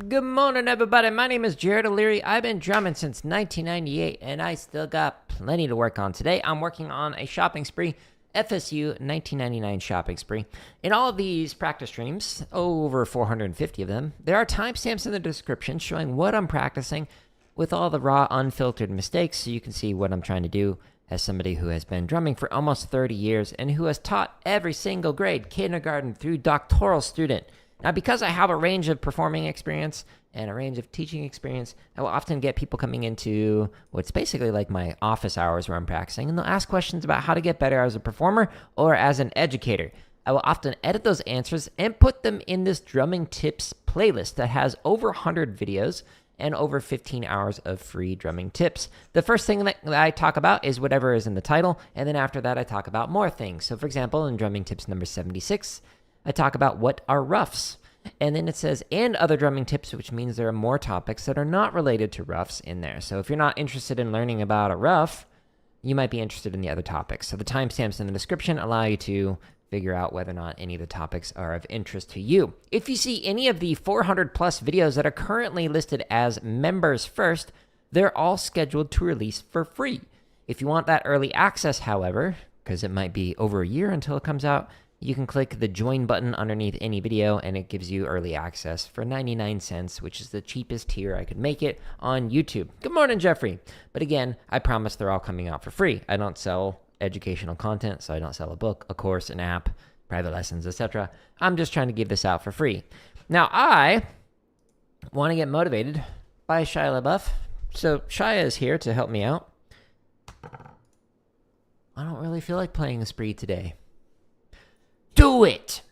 Good morning, everybody. My name is Jared O'Leary. I've been drumming since 1998, and I still got plenty to work on. Today, I'm working on a shopping spree, FSU 1999 shopping spree. In all of these practice streams, over 450 of them, there are timestamps in the description showing what I'm practicing with all the raw, unfiltered mistakes, so you can see what I'm trying to do as somebody who has been drumming for almost 30 years and who has taught every single grade, kindergarten through doctoral student. Now, because I have a range of performing experience and a range of teaching experience, I will often get people coming into what's basically like my office hours where I'm practicing, and they'll ask questions about how to get better as a performer or as an educator. I will often edit those answers and put them in this drumming tips playlist that has over 100 videos and over 15 hours of free drumming tips. The first thing that I talk about is whatever is in the title, and then after that I talk about more things. So for example, in drumming tips number 76, I talk about what are roughs. And then it says, and other drumming tips, which means there are more topics that are not related to roughs in there. So if you're not interested in learning about a rough, you might be interested in the other topics. So the timestamps in the description allow you to figure out whether or not any of the topics are of interest to you. If you see any of the 400 plus videos that are currently listed as members first, they're all scheduled to release for free. If you want that early access, however, because it might be over a year until it comes out, you can click the join button underneath any video and it gives you early access for 99 cents, which is the cheapest tier I could make it on YouTube. Good morning, Jeffrey. But again, I promise they're all coming out for free. I don't sell educational content, so I don't sell a book, a course, an app, private lessons, etc. I'm just trying to give this out for free. Now, I want to get motivated by Shia LaBeouf. So Shia is here to help me out. I don't really feel like playing a spree today. Do it!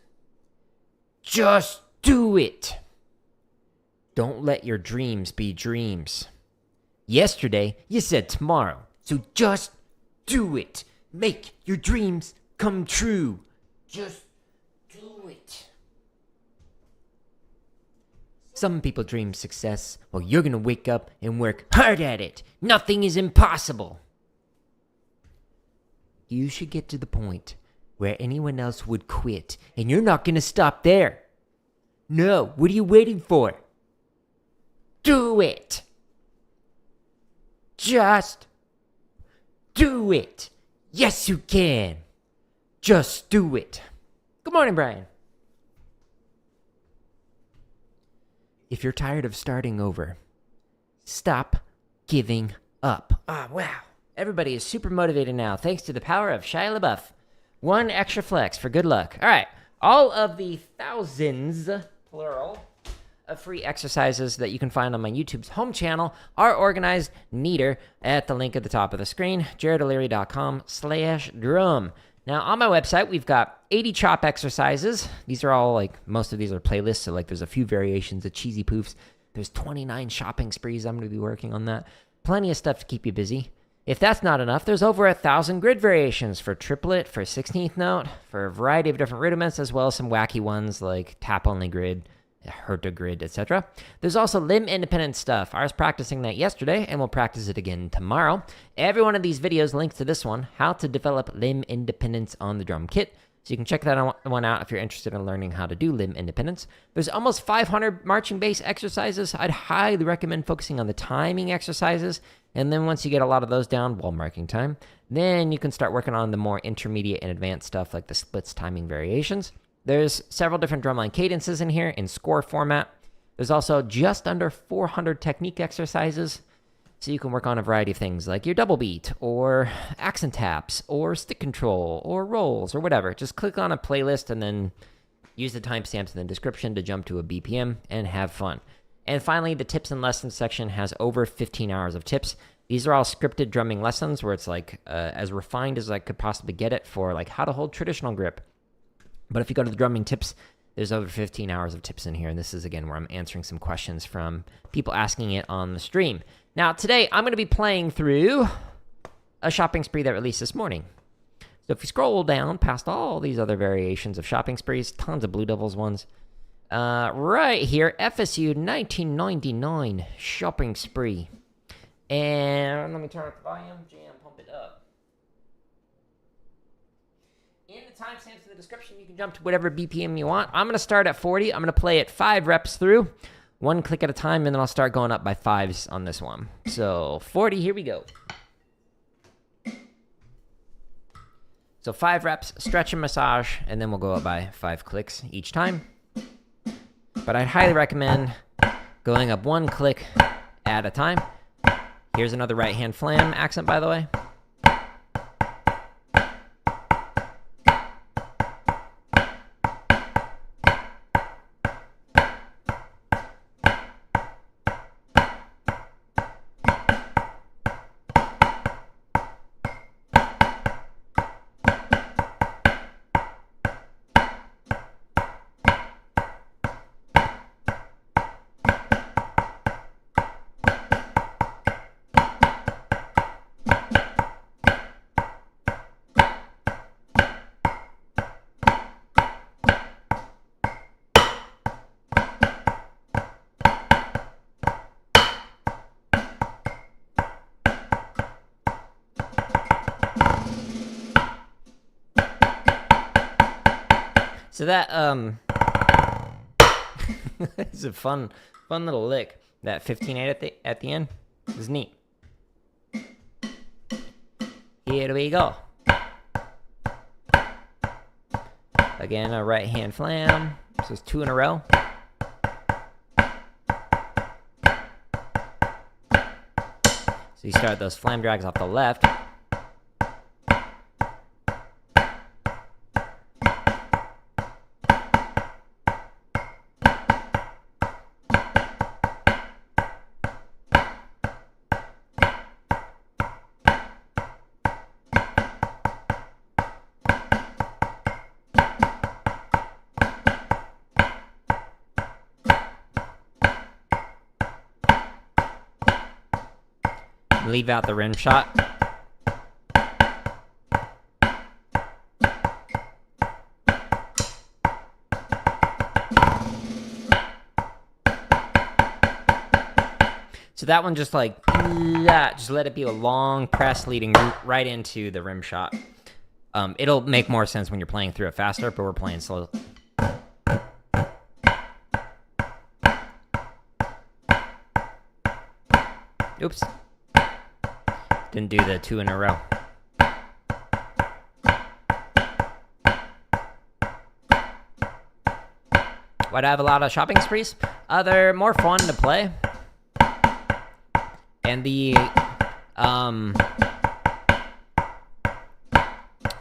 Just do it! Don't let your dreams be dreams. Yesterday, you said tomorrow, so just do it. Make your dreams come true. Just do it. Some people dream success, while you're gonna wake up and work hard at it. Nothing is impossible. You should get to the point where anyone else would quit, and you're not gonna stop there. No, what are you waiting for? Do it! Just do it! Yes, you can! Just do it! Good morning, Brian. If you're tired of starting over, stop giving up. Ah, wow. Everybody is super motivated now, thanks to the power of Shia LaBeouf. One extra flex for good luck. All right. All of the thousands, plural, of free exercises that you can find on my YouTube's home channel are organized neater at the link at the top of the screen, jaredoleary.com/drum. Now, on my website, we've got 80 chop exercises. These are all, most of these are playlists, so, there's a few variations of cheesy poofs. There's 29 shopping sprees. I'm going to be working on that. Plenty of stuff to keep you busy. If that's not enough, there's over 1,000 grid variations for triplet, for 16th note, for a variety of different rudiments, as well as some wacky ones like tap-only grid, Herta grid, etc. There's also limb independent stuff. I was practicing that yesterday, and we'll practice it again tomorrow. Every one of these videos links to this one, how to develop limb independence on the drum kit. So you can check that one out if you're interested in learning how to do limb independence. There's almost 500 marching bass exercises. I'd highly recommend focusing on the timing exercises. And then once you get a lot of those down while marking time, then you can start working on the more intermediate and advanced stuff like the splits timing variations. There's several different drumline cadences in here in score format. There's also just under 400 technique exercises. So you can work on a variety of things like your double beat or accent taps or stick control or rolls or whatever. Just click on a playlist and then use the timestamps in the description to jump to a BPM and have fun. And finally, the tips and lessons section has over 15 hours of tips. These are all scripted drumming lessons where it's as refined as I could possibly get it for how to hold traditional grip. But if you go to the drumming tips, there's over 15 hours of tips in here. And this is, again, where I'm answering some questions from people asking it on the stream. Now, today, I'm going to be playing through a shopping spree that released this morning. So if you scroll down past all these other variations of shopping sprees, tons of Blue Devils ones, right here, FSU 1999 shopping spree. And let me turn up the volume, jam, pump it up. In the timestamps in the description, you can jump to whatever BPM you want. I'm going to start at 40. I'm going to play it 5 reps through. one click at a time, and then I'll start going up by 5s on this one. So 40, here we go. So 5 reps, stretch and massage, and then we'll go up by 5 clicks each time. But I'd highly recommend going up 1 click at a time. Here's another right hand flam accent, by the way. So that it's a fun little lick. That 15/8 at the end is neat. Here we go. Again, a right hand flam. So it's 2 in a row. So you start those flam drags off the left. Leave out the rim shot. So that one just like, just let it be a long press leading right into the rim shot. It'll make more sense when you're playing through it faster, but we're playing slow. Oops. Didn't do the 2 in a row. Why do I have a lot of shopping sprees? They're more fun to play. And the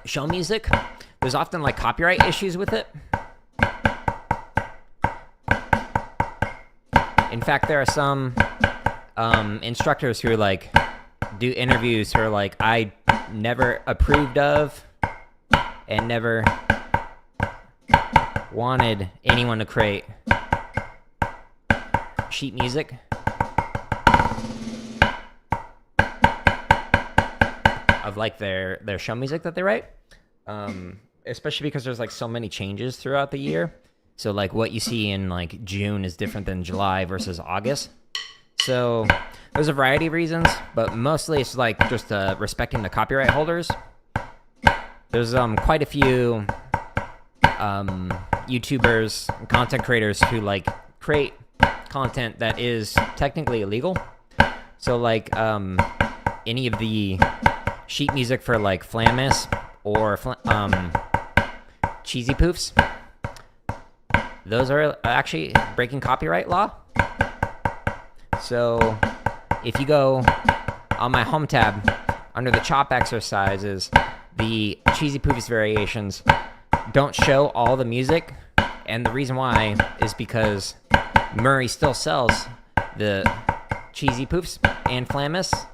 show music, there's often like copyright issues with it. In fact, there are some instructors who are like, do interviews who are like, I never approved of and never wanted anyone to create sheet music of like their show music that they write, especially because there's like so many changes throughout the year. So like what you see in like June is different than July versus August. So there's a variety of reasons, but mostly it's like just respecting the copyright holders. There's quite a few YouTubers, content creators who like create content that is technically illegal. So like any of the sheet music for like Flamus or Cheesy Poofs, those are actually breaking copyright law. So if you go on my home tab under the chop exercises, the Cheesy Poofs variations don't show all the music, and the reason why is because Murray still sells the Cheesy Poofs and Flamus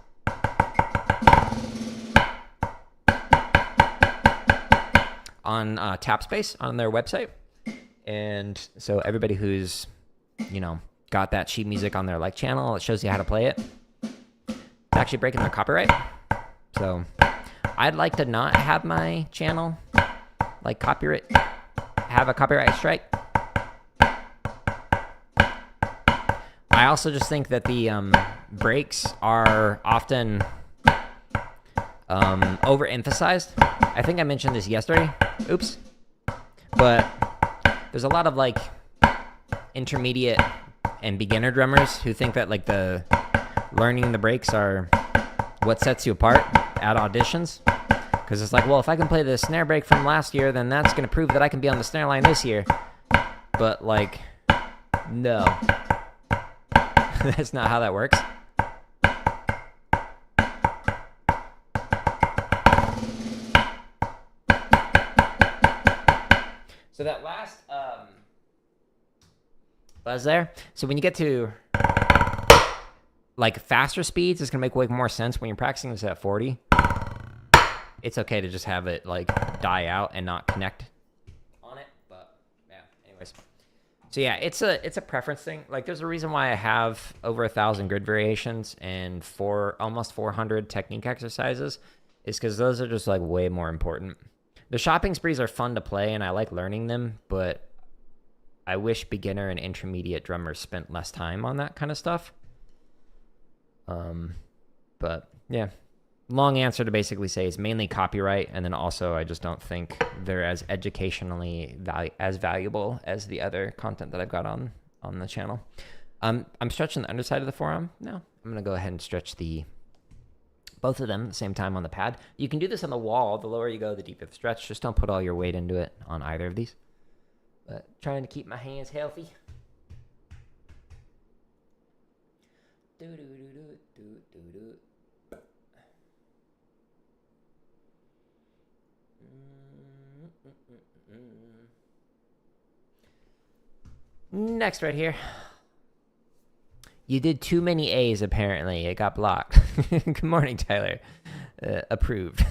on TapSpace on their website. And so everybody who's, got that sheet music on their like channel, it shows you how to play it. It's actually breaking their copyright. So I'd like to not have my channel like have a copyright strike. I also just think that the breaks are often overemphasized. I think I mentioned this yesterday. Oops. But there's a lot of like intermediate and beginner drummers who think that like the learning the breaks are what sets you apart at auditions. Because it's like, well, if I can play the snare break from last year, then that's going to prove that I can be on the snare line this year. But like, no. That's not how that works. So that last buzz there. So when you get to like faster speeds, it's gonna make way more sense when you're practicing this at 40. It's okay to just have it like die out and not connect on it. But yeah, anyways. So yeah, it's a preference thing. Like there's a reason why I have over 1,000 grid variations and almost 400 technique exercises. Is because those are just like way more important. The shopping sprees are fun to play, and I like learning them, but I wish beginner and intermediate drummers spent less time on that kind of stuff. But yeah, long answer to basically say is mainly copyright, and then also I just don't think they're as educationally as valuable as the other content that I've got on the channel. I'm stretching the underside of the forearm now. I'm gonna go ahead and stretch both of them at the same time on the pad. You can do this on the wall. The lower you go, the deeper the stretch. Just don't put all your weight into it on either of these. But trying to keep my hands healthy. Next right here. You did too many A's, apparently. It got blocked. Good morning, Tyler. Approved.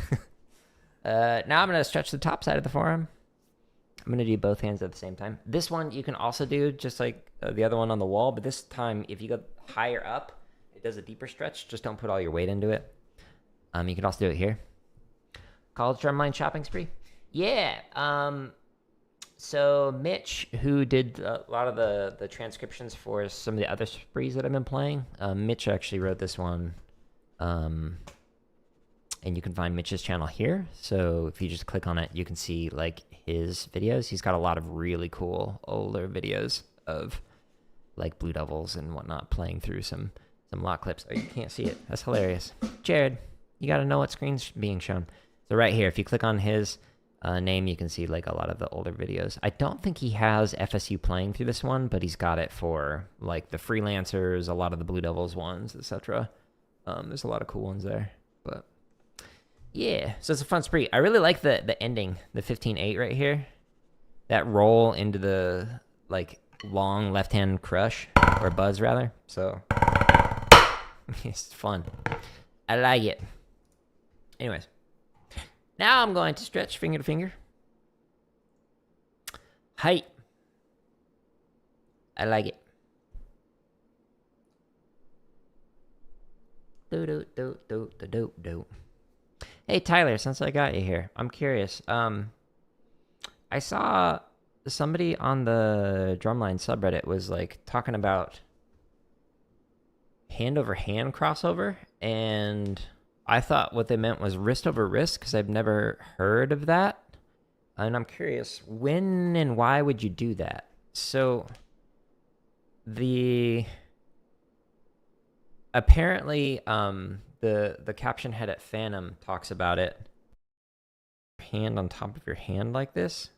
Now I'm going to stretch the top side of the forearm. I'm going to do both hands at the same time. This one you can also do just like the other one on the wall, but this time if you go higher up, it does a deeper stretch. Just don't put all your weight into it. You can also do it here. College drumline shopping spree? Yeah. So Mitch, who did a lot of the transcriptions for some of the other sprees that I've been playing, Mitch actually wrote this one, and you can find Mitch's channel here. So if you just click on it, you can see like his videos. He's got a lot of really cool older videos of like Blue Devils and whatnot playing through some lock clips. Oh, you can't see it. That's hilarious. Jared, you got to know what screen's being shown. So right here, if you click on his name, you can see like a lot of the older videos. I don't think he has FSU playing through this one, but he's got it for like the freelancers, a lot of the Blue Devils ones, etc. There's a lot of cool ones there, but yeah, so it's a fun spree. I really like the ending, the 15-8 right here, that roll into the like long left hand crush or buzz rather. So it's fun. I like it. Anyways. Now I'm going to stretch finger to finger. Height. I like it. Do. Hey Tyler, since I got you here, I'm curious. I saw somebody on the drumline subreddit was like talking about hand over hand crossover, and I thought what they meant was wrist over wrist because I've never heard of that. And I'm curious, when and why would you do that? So apparently the caption head at Phantom talks about it. Hand on top of your hand like this.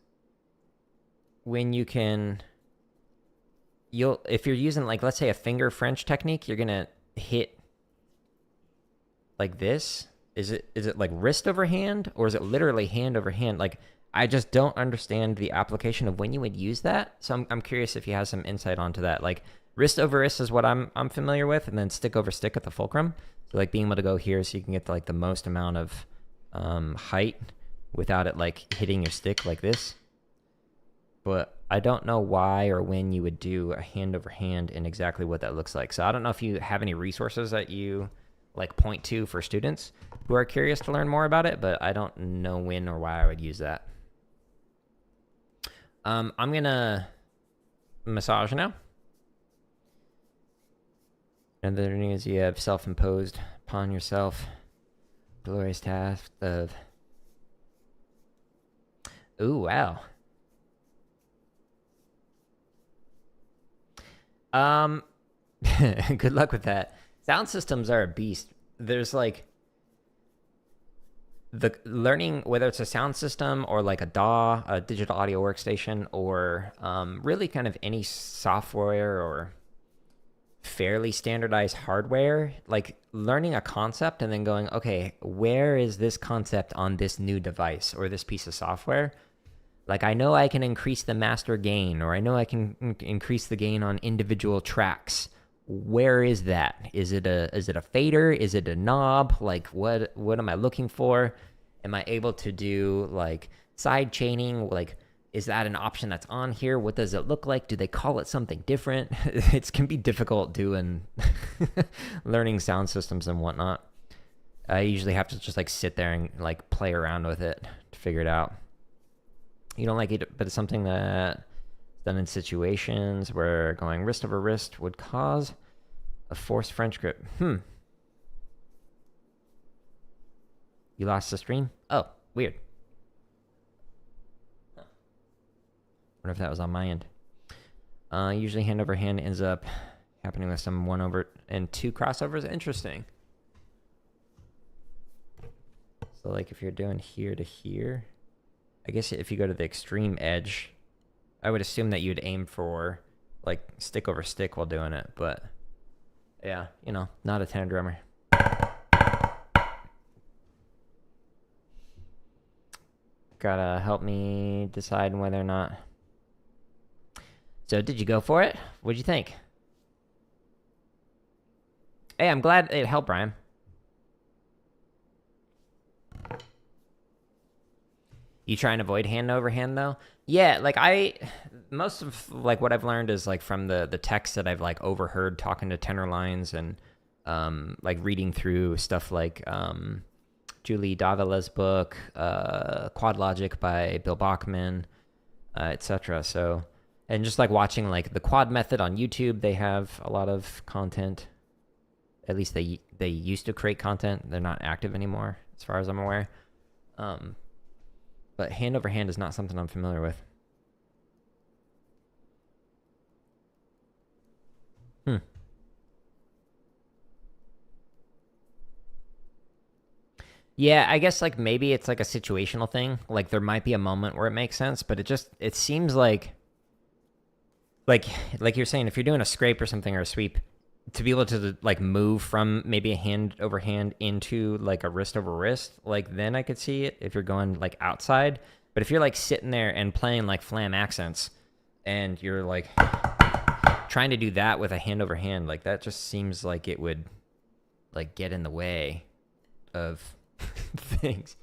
When you can, if you're using like, let's say a finger French technique, you're gonna hit like this. Is it like wrist over hand, or is it literally hand over hand? Like, I just don't understand the application of when you would use that. So I'm curious if you have some insight onto that. Like wrist over wrist is what I'm familiar with, and then stick over stick at the fulcrum. So like being able to go here so you can get like the most amount of height without it like hitting your stick like this. But I don't know why or when you would do a hand over hand and exactly what that looks like. So I don't know if you have any resources that you like point to for students who are curious to learn more about it, but I don't know when or why I would use that. I'm gonna massage now. And the thing is, you have self-imposed upon yourself glorious task of, ooh, wow. Um, good luck with that. Sound systems are a beast. There's like the learning, whether it's a sound system or like a DAW, a digital audio workstation, or really kind of any software or fairly standardized hardware, like learning a concept and then going, okay, where is this concept on this new device or this piece of software? Like, I know I can increase the master gain, or I know I can increase the gain on individual tracks. Where is that? Is it a fader? Is it a knob? Like, what am I looking for? Am I able to do like side chaining? Like, is that an option that's on here? What does it look like? Do they call it something different? It can be difficult doing learning sound systems and whatnot. I usually have to just like sit there and like play around with it to figure it out. You don't like it, but it's something that done in situations where going wrist over wrist would cause a forced French grip. You lost the stream? Oh, weird. Wonder if that was on my end. Usually hand over hand ends up happening with some 1 over and 2 crossovers. Interesting. So like if you're doing here to here, I guess if you go to the extreme edge, I would assume that you'd aim for like stick over stick while doing it, but yeah, you know, not a tenor drummer. Gotta help me decide whether or not. So did you go for it? What'd you think? Hey, I'm glad it helped, Brian. You try and avoid hand over hand though? Yeah, like most of like what I've learned is like from the text that I've like overheard talking to tenor lines and like reading through stuff like Julie Davila's book, Quad Logic by Bill Bachman, etc. So, and just like watching like the Quad Method on YouTube, they have a lot of content. At least they used to create content. They're not active anymore, as far as I'm aware. But hand over hand is not something I'm familiar with. Yeah, I guess like maybe it's like a situational thing. Like there might be a moment where it makes sense, but it seems like you're saying, if you're doing a scrape or something or a sweep, to be able to like move from maybe a hand over hand into like a wrist over wrist, like then I could see it if you're going like outside. But if you're like sitting there and playing like flam accents and you're like trying to do that with a hand over hand, like that just seems like it would like get in the way of things.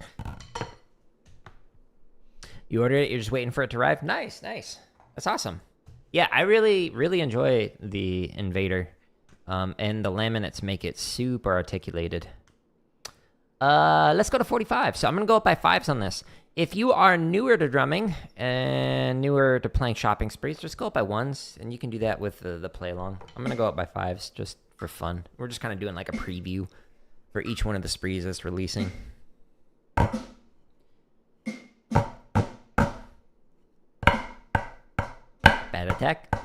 You ordered it, you're just waiting for it to arrive? Nice. That's awesome. Yeah, I really, really enjoy the Invader. And the laminates make it super articulated. Let's go to 45. So I'm going to go up by 5s on this. If you are newer to drumming and newer to playing shopping sprees, just go up by 1s, and you can do that with the play along. I'm going to go up by 5s just for fun. We're just kind of doing like a preview for each one of the sprees that's releasing. Bad attack.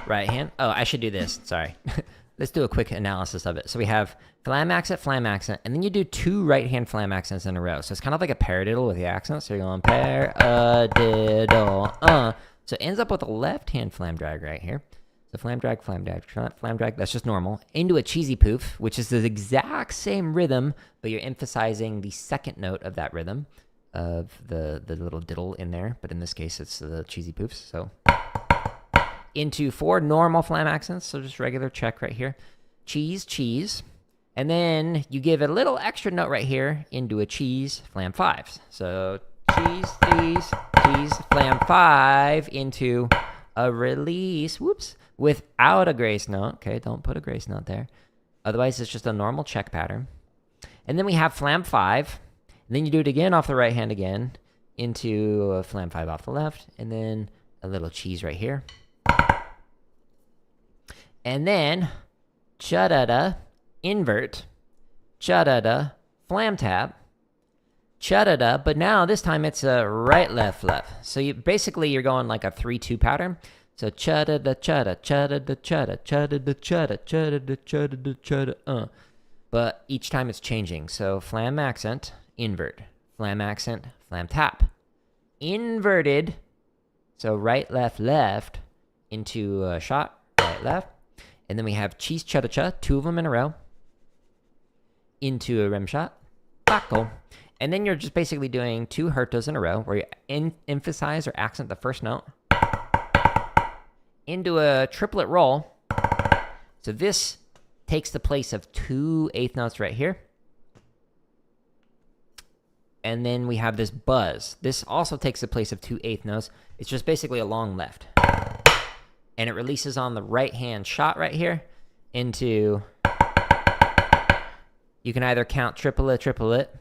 Right hand. Oh, I should do this. Sorry. Let's do a quick analysis of it. So we have flam accent, and then you do 2 right-hand flam accents in a row. So it's kind of like a paradiddle with the accents. So you're going paradiddle, So it ends up with a left-hand flam drag right here. So flam drag, that's just normal. Into a cheesy poof, which is the exact same rhythm, but you're emphasizing the second note of that rhythm of the little diddle in there. But in this case, it's the cheesy poofs. So into 4 normal flam accents, so just regular check right here. Cheese. And then you give it a little extra note right here into a cheese, flam 5s. So cheese, flam 5 into a release, without a grace note. Okay, don't put a grace note there. Otherwise, it's just a normal check pattern. And then we have flam 5. And then you do it again off the right hand again into a flam 5 off the left. And then a little cheese right here. And then, cha-da-da, invert, cha-da-da, flam tap, cha-da-da, but now this time it's a right, left, left. So you're going like a 3-2 pattern. So chada da chada, chada da chada, chada da chada, chada da chada da chada, But each time it's changing. So flam accent, invert. Flam accent, flam tap. Inverted. So right, left, left into a shot, right, left. And then we have cheese chada cha, 2 of them in a row. Into a rim shot, baco. And then you're just basically doing 2 hertos in a row where you emphasize or accent the first note. Into a triplet roll. So this takes the place of 2 eighth notes right here. And then we have this buzz. This also takes the place of 2 eighth notes. It's just basically a long left. And it releases on the right hand shot right here into, you can either count triplet, triplet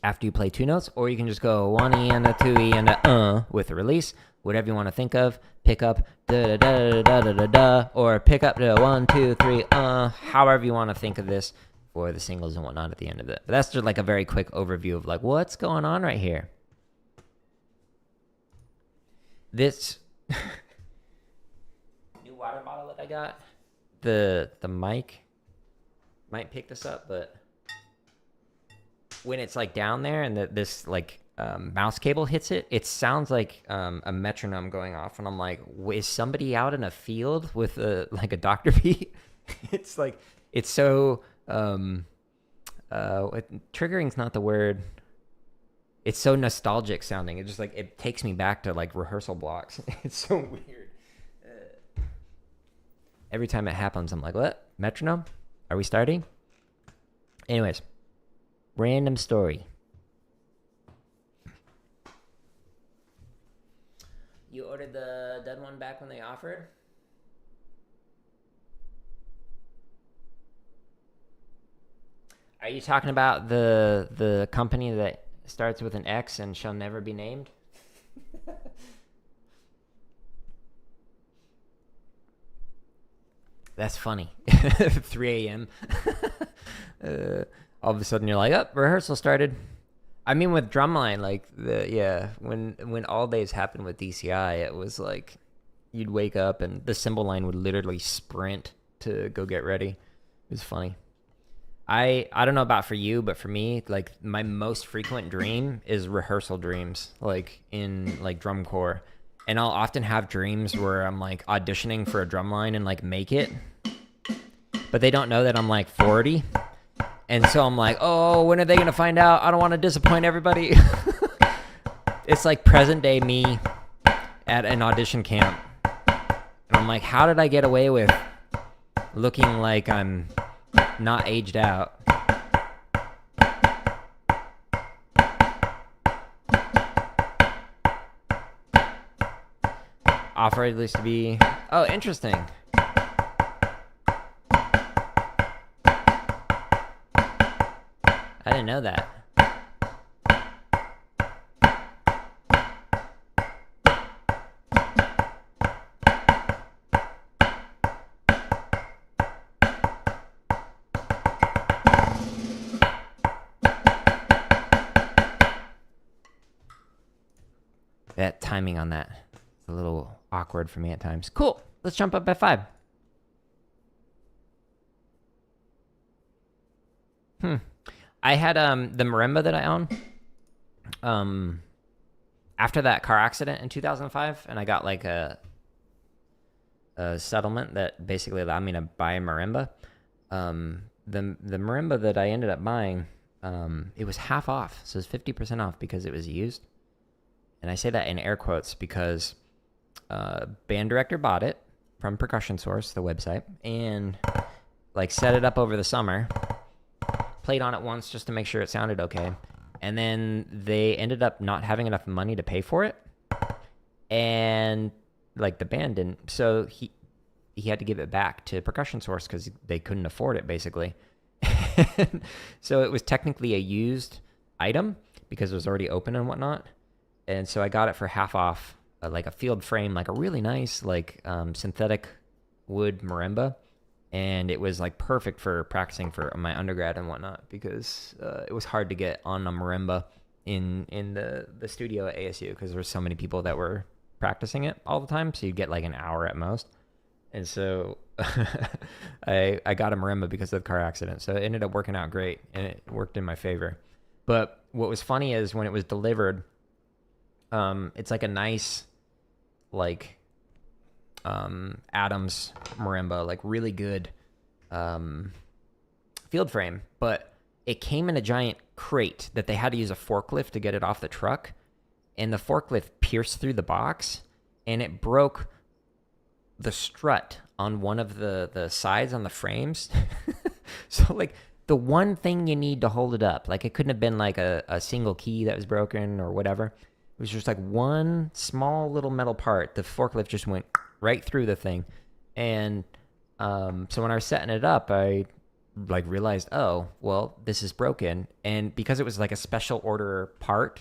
after you play 2 notes, or you can just go 1 E and a 2 E and a with the release, whatever you want to think of. Pick up da da da da da da da, or pick up the 1, 2, 3 however you want to think of this for the singles and whatnot at the end of it. But that's just like a very quick overview of like what's going on right here. This new water bottle that I got, the mic might pick this up, but when it's like down there and this like mouse cable hits it, it sounds like a metronome going off, and I'm like, is somebody out in a field with like a Dr. beat? It's like, it's so triggering's not the word. It's so nostalgic sounding. It just like, it takes me back to like rehearsal blocks. It's so weird. Every time it happens, I'm like, what? Metronome? Are we starting? Anyways, random story. You ordered the dead one back when they offered? Are you talking about the company that starts with an X and shall never be named? That's funny. 3 a.m. All of a sudden you're like, oh, rehearsal started. I mean, with drumline, like when all days happened with DCI, it was like you'd wake up and the cymbal line would literally sprint to go get ready. It was funny. I don't know about for you, but for me, like my most frequent dream is rehearsal dreams, like in like drum corps. And I'll often have dreams where I'm like auditioning for a drum line and like make it, but they don't know that I'm like 40. And so I'm like, oh, when are they going to find out? I don't want to disappoint everybody. It's like present day me at an audition camp. And I'm like, how did I get away with looking like I'm not aged out? Offer at least to be, oh, interesting. I didn't know that. That timing on that is a little awkward for me at times. Cool. Let's jump up at 5. I had the marimba that I own after that car accident in 2005, and I got like a settlement that basically allowed me to buy a marimba. The marimba that I ended up buying, it was half off, so it was 50% off because it was used. And I say that in air quotes because band director bought it from Percussion Source, the website, and like set it up over the summer. Played on it once just to make sure it sounded okay. And then they ended up not having enough money to pay for it. And like the band didn't. So he had to give it back to Percussion Source because they couldn't afford it basically. So it was technically a used item because it was already open and whatnot. And so I got it for half off, like a field frame, like a really nice like synthetic wood marimba. And it was like perfect for practicing for my undergrad and whatnot because it was hard to get on a marimba in the studio at ASU because there were so many people that were practicing it all the time, so you'd get like an hour at most. And so I got a marimba because of the car accident. So it ended up working out great, and it worked in my favor. But what was funny is when it was delivered, it's like a nice, like, Adams marimba, like really good field frame, but it came in a giant crate that they had to use a forklift to get it off the truck, and the forklift pierced through the box, and it broke the strut on one of the sides on the frames. So like the one thing you need to hold it up, like it couldn't have been like a single key that was broken or whatever. It was just like one small little metal part. The forklift just went right through the thing. And so when I was setting it up, I like realized, oh, well, this is broken. And because it was like a special order part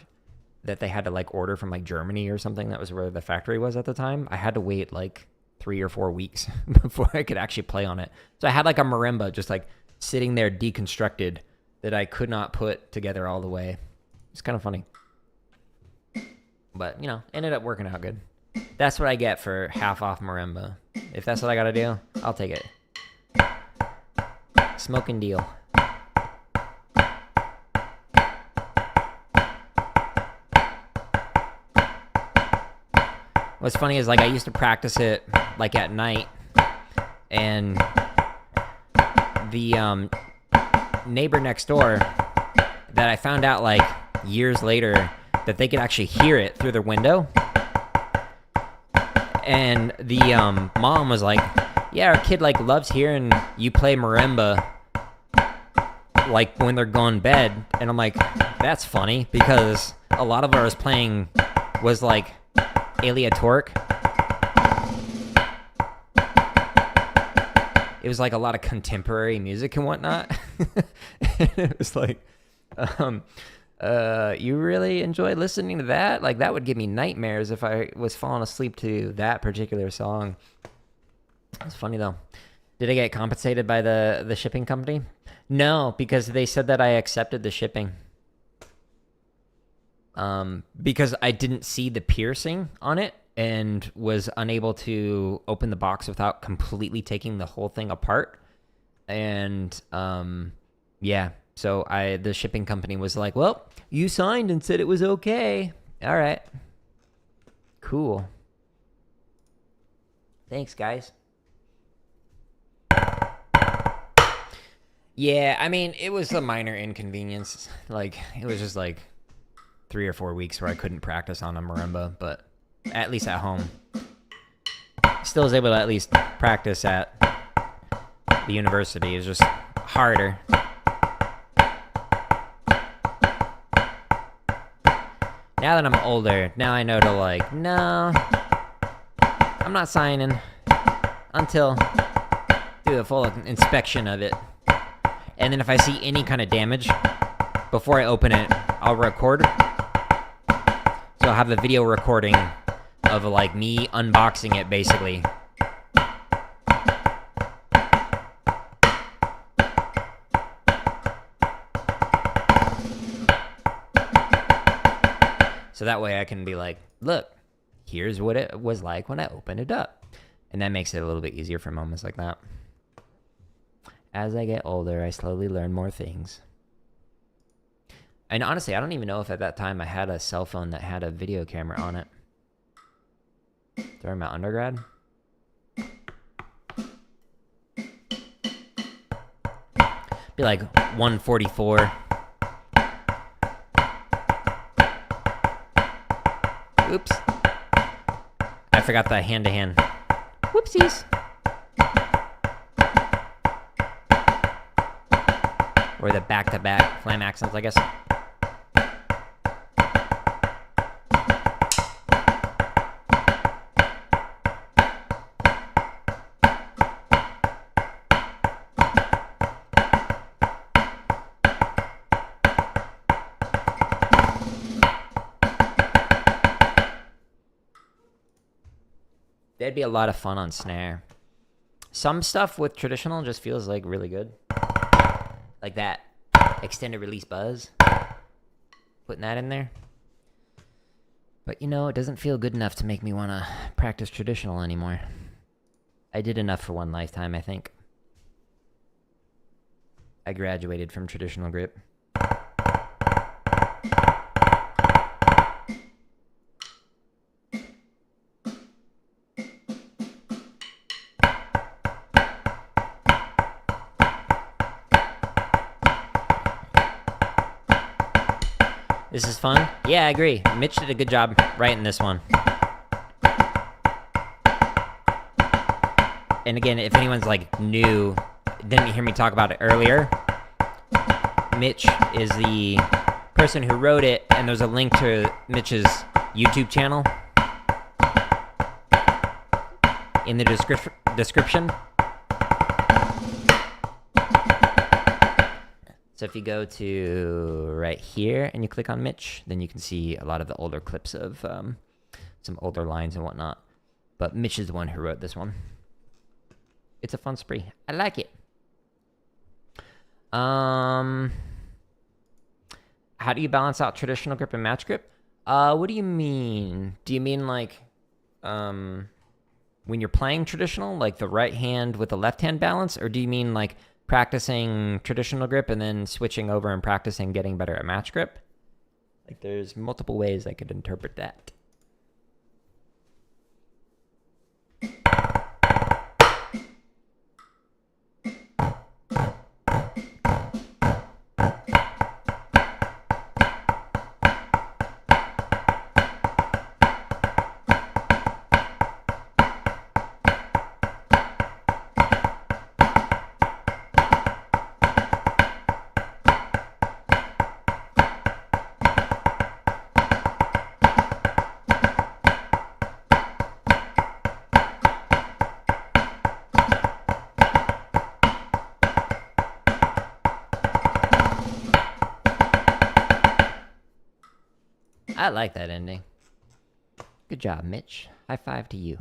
that they had to like order from like Germany or something, that was where the factory was at the time, I had to wait like 3 or 4 weeks before I could actually play on it. So I had like a marimba just like sitting there deconstructed that I could not put together all the way. It's kind of funny. But, you know, ended up working out good. That's what I get for half off marimba. If that's what I gotta do, I'll take it. Smoking deal. What's funny is like I used to practice it like at night, and the neighbor next door that I found out like years later that they could actually hear it through their window. And the mom was like, yeah, our kid like loves hearing you play marimba like when they're going to bed. And I'm like, that's funny, because a lot of ours playing was like aleatoric. It was like a lot of contemporary music and whatnot. And it was like, you really enjoy listening to that? Like, that would give me nightmares if I was falling asleep to that particular song. It's funny though. Did I get compensated by the shipping company? No, because they said that I accepted the shipping. Because I didn't see the piercing on it and was unable to open the box without completely taking the whole thing apart. And yeah, so the shipping company was like, well, you signed and said it was okay. All right. Cool. Thanks, guys. Yeah, I mean, it was a minor inconvenience. Like, it was just like 3 or 4 weeks where I couldn't practice on a marimba, but at least at home. Still was able to at least practice at the university. It was just harder. Now that I'm older, now I know to like, no, I'm not signing until do a full inspection of it. And then if I see any kind of damage before I open it, I'll record. So I'll have the video recording of like me unboxing it, basically. So that way I can be like, look, here's what it was like when I opened it up. And that makes it a little bit easier for moments like that. As I get older, I slowly learn more things. And honestly, I don't even know if at that time I had a cell phone that had a video camera on it. During my undergrad. Be like 144. Oops. I forgot the hand-to-hand. Whoopsies. Or the back-to-back flam accents, I guess. That'd be a lot of fun on snare. Some stuff with traditional just feels like really good. Like that extended release buzz. Putting that in there. But it doesn't feel good enough to make me want to practice traditional anymore. I did enough for one lifetime, I think. I graduated from traditional grip. This is fun? Yeah, I agree. Mitch did a good job writing this one. And again, if anyone's like new, didn't hear me talk about it earlier, Mitch is the person who wrote it, and there's a link to Mitch's YouTube channel in the description. So if you go to right here and you click on Mitch, then you can see a lot of the older clips of some older lines and whatnot. But Mitch is the one who wrote this one. It's a fun spree. I like it. How do you balance out traditional grip and match grip? What do you mean? Do you mean like when you're playing traditional, like the right hand with the left hand balance? Or do you mean like practicing traditional grip and then switching over and practicing getting better at match grip? Like there's multiple ways I could interpret that. I like that ending. Good job, Mitch. High five to you.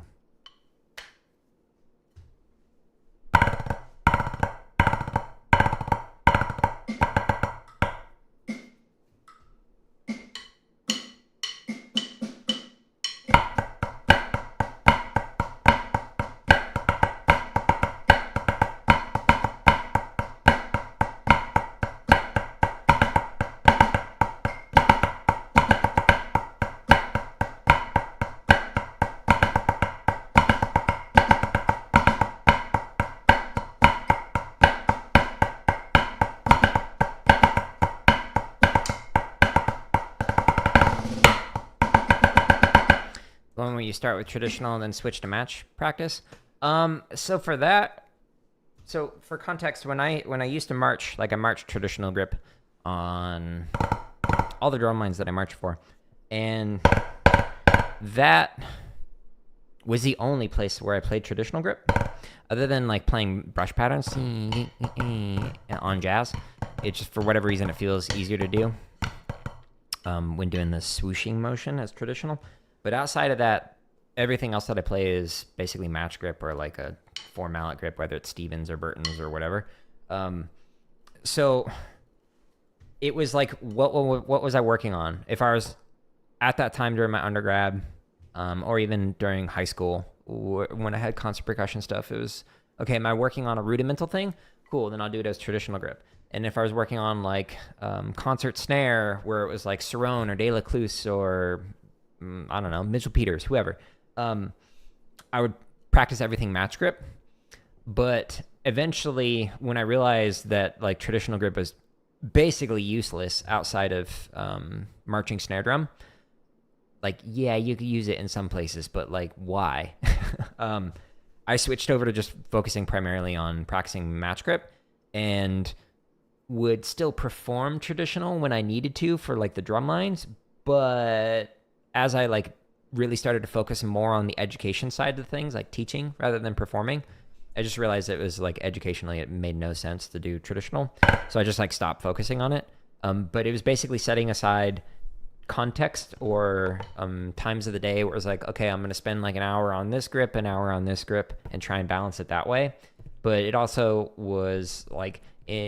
When you start with traditional and then switch to match practice. So for that, so for context, when I used to march, like I marched traditional grip on all the drum lines that I marched for, and that was the only place where I played traditional grip, other than like playing brush patterns on jazz. It just, for whatever reason, it feels easier to do when doing the swooshing motion as traditional. But outside of that, everything else that I play is basically match grip or like a 4-mallet grip, whether it's Stevens or Burton's or whatever. So it was like, what was I working on? If I was at that time during my undergrad, or even during high school, when I had concert percussion stuff, it was, okay, am I working on a rudimental thing? Cool, then I'll do it as traditional grip. And if I was working on like concert snare, where it was like Cerrone or De La Cluse or I don't know, Mitchell Peters, whoever, I would practice everything match grip. But eventually, when I realized that like traditional grip was basically useless outside of marching snare drum, like, yeah, you could use it in some places, but like, why? I switched over to just focusing primarily on practicing match grip, and would still perform traditional when I needed to for like the drum lines. But as I like really started to focus more on the education side of things, like teaching rather than performing, I just realized it was like educationally, it made no sense to do traditional. So I just like stopped focusing on it. But it was basically setting aside context or times of the day where it was like, okay, I'm going to spend like an hour on this grip, an hour on this grip, and try and balance it that way. But it also was like,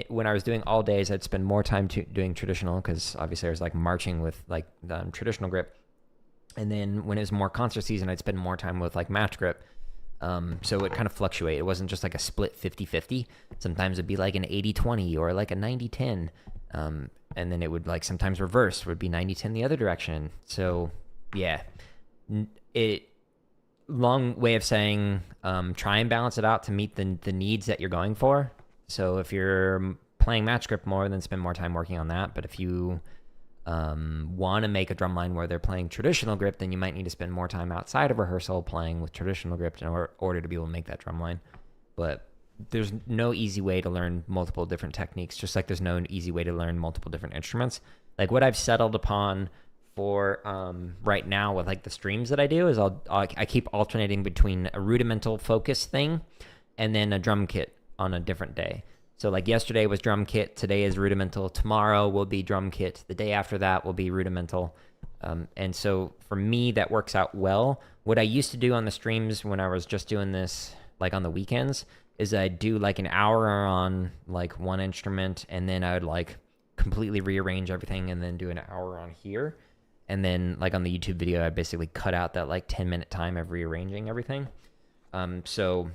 when I was doing all days, I'd spend more time doing traditional, because obviously I was like marching with like traditional grip. And then when it was more concert season, I'd spend more time with like match grip. So it kind of fluctuated. It wasn't just like a split 50-50. Sometimes it'd be like an 80-20 or like a 90-10. And then it would like sometimes reverse. It would be 90-10 the other direction. So yeah, long way of saying, try and balance it out to meet the needs that you're going for. So if you're playing match grip more, then spend more time working on that. But if you want to make a drum line where they're playing traditional grip, then you might need to spend more time outside of rehearsal playing with traditional grip in order to be able to make that drum line. But there's no easy way to learn multiple different techniques, just like there's no easy way to learn multiple different instruments. Like what I've settled upon for right now with like the streams that I do is I keep alternating between a rudimental focus thing and then a drum kit on a different day. So like yesterday was drum kit, today is rudimental, tomorrow will be drum kit, the day after that will be rudimental. And so for me, that works out well. What I used to do on the streams when I was just doing this, like on the weekends, is I'd do like an hour on like one instrument, and then I would like completely rearrange everything and then do an hour on here. And then like on the YouTube video, I basically cut out that like 10-minute time of rearranging everything. So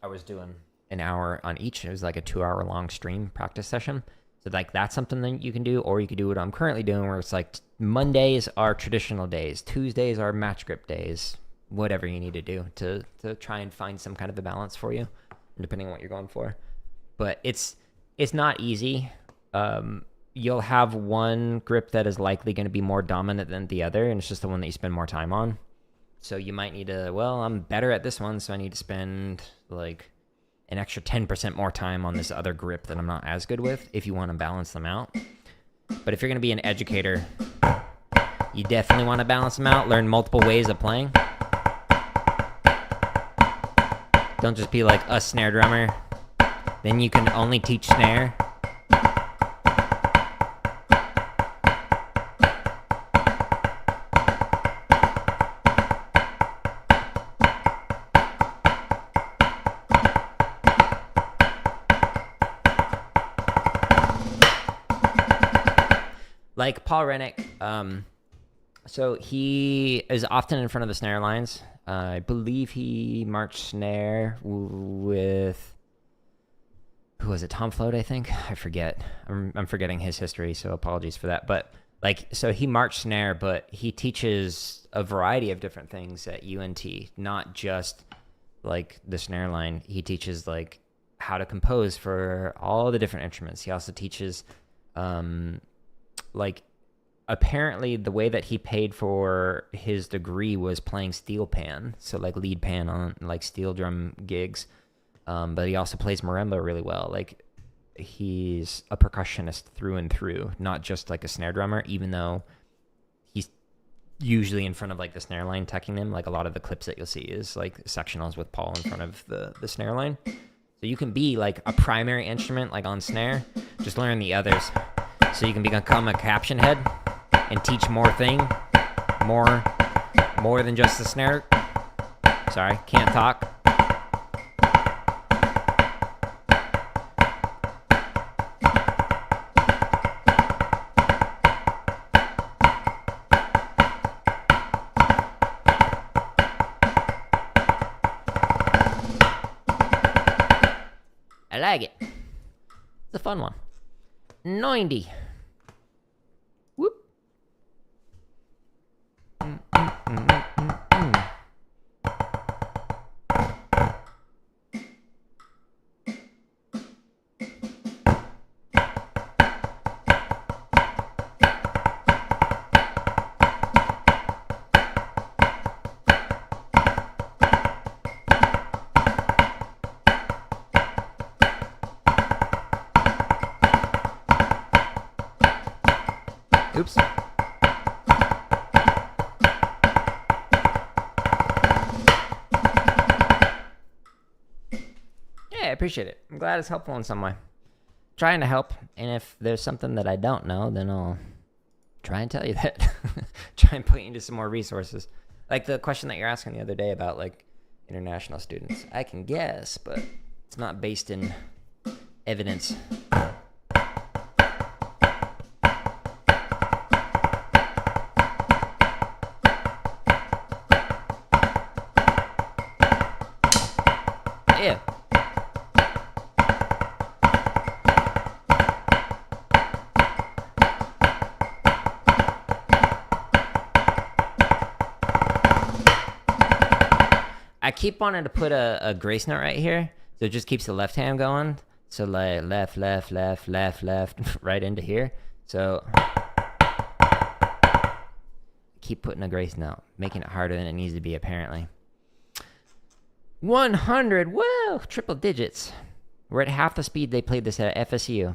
I was doing an hour on each. It was like a 2-hour long stream practice session. So like that's something that you can do, or you could do what I'm currently doing, where it's like Mondays are traditional days, Tuesdays are match grip days, whatever you need to do to try and find some kind of a balance for you, depending on what you're going for. But it's not easy. You'll have one grip that is likely going to be more dominant than the other, and it's just the one that you spend more time on. So you might need to, well, I'm better at this one, so I need to spend like an extra 10% more time on this other grip that I'm not as good with, if you want to balance them out. But if you're going to be an educator, you definitely want to balance them out, learn multiple ways of playing. Don't just be like a snare drummer. Then you can only teach snare. Like Paul Rennick, so he is often in front of the snare lines. I believe he marched snare with, who was it, Tom Float, I think? I forget. I'm forgetting his history, so apologies for that. But like, so he marched snare, but he teaches a variety of different things at UNT, not just like the snare line. He teaches like how to compose for all the different instruments. He also teaches like apparently the way that he paid for his degree was playing steel pan, so like lead pan on like steel drum gigs. But he also plays marimba really well. Like he's a percussionist through and through, not just like a snare drummer, even though he's usually in front of like the snare line teching them. Like a lot of the clips that you'll see is like sectionals with Paul in front of the snare line. So you can be like a primary instrument like on snare, just learn the others. So you can become a caption head and teach more than just the snare. Sorry, can't talk. I like it. It's a fun one. 90. Whoop. Oops. Yeah, I appreciate it. I'm glad it's helpful in some way. Trying to help, and if there's something that I don't know, then I'll try and tell you that. Try and point you into some more resources. Like the question that you're asking the other day about like international students. I can guess, but it's not based in evidence. I keep wanting to put a grace note right here, so it just keeps the left hand going. So like left, left, left, left, left, right into here. So keep putting a grace note, making it harder than it needs to be apparently. 100, whoa, triple digits. We're at half the speed they played this at FSU.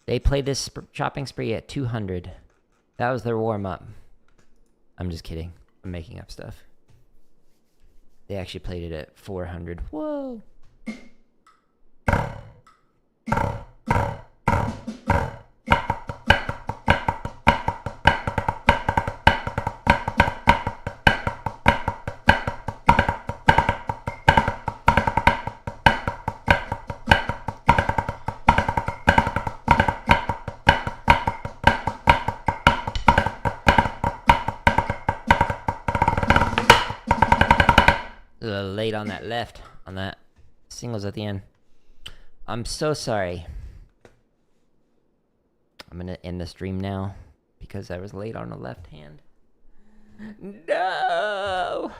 They played this chopping spree at 200. That was their warm-up. I'm just kidding. I'm making up stuff. They actually played it at 400. Whoa. A little late on that left, on that singles at the end. I'm so sorry. I'm gonna end the stream now because I was late on the left hand. No!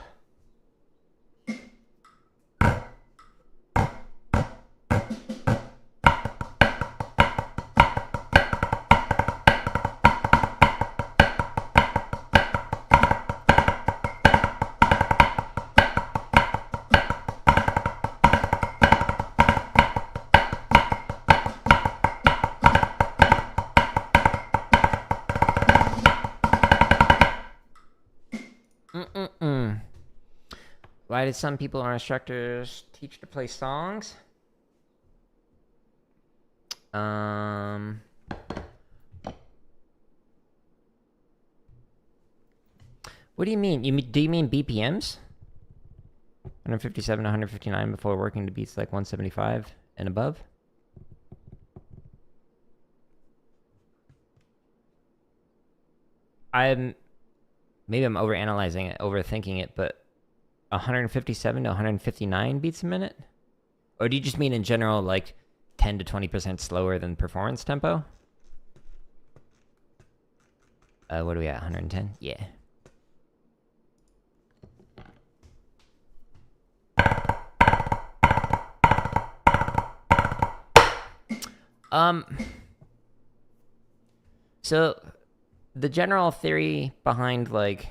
Why did some people or instructors teach to play songs? What do you mean? Do you mean BPMs? 157 to 159 before working to beats like 175 and above? Maybe I'm overanalyzing it, overthinking it, but 157 to 159 beats a minute? Or do you just mean in general like 10 to 20% slower than performance tempo? What are we at, 110? Yeah. So the general theory behind like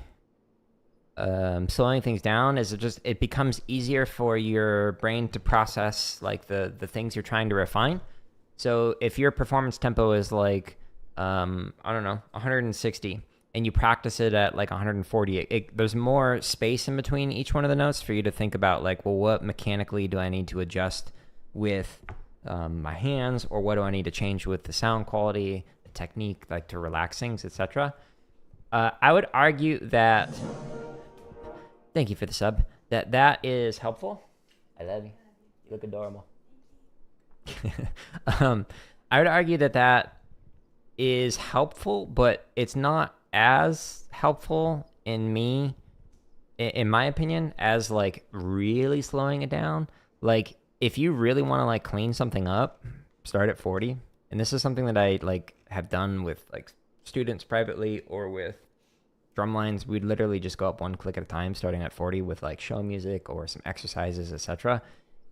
slowing things down is it becomes easier for your brain to process like the things you're trying to refine. So if your performance tempo is like I don't know, 160, and you practice it at like 140, there's more space in between each one of the notes for you to think about like, well, what mechanically do I need to adjust with my hands, or what do I need to change with the sound quality, the technique, like to relax things, etc. I would argue that, thank you for the sub, that is helpful. I love you. You look adorable. I would argue that is helpful, but it's not as helpful in my opinion, as like really slowing it down. Like if you really want to like clean something up, start at 40. And this is something that I like have done with like students privately or with drum lines. We'd literally just go up one click at a time, starting at 40 with like show music or some exercises, etc.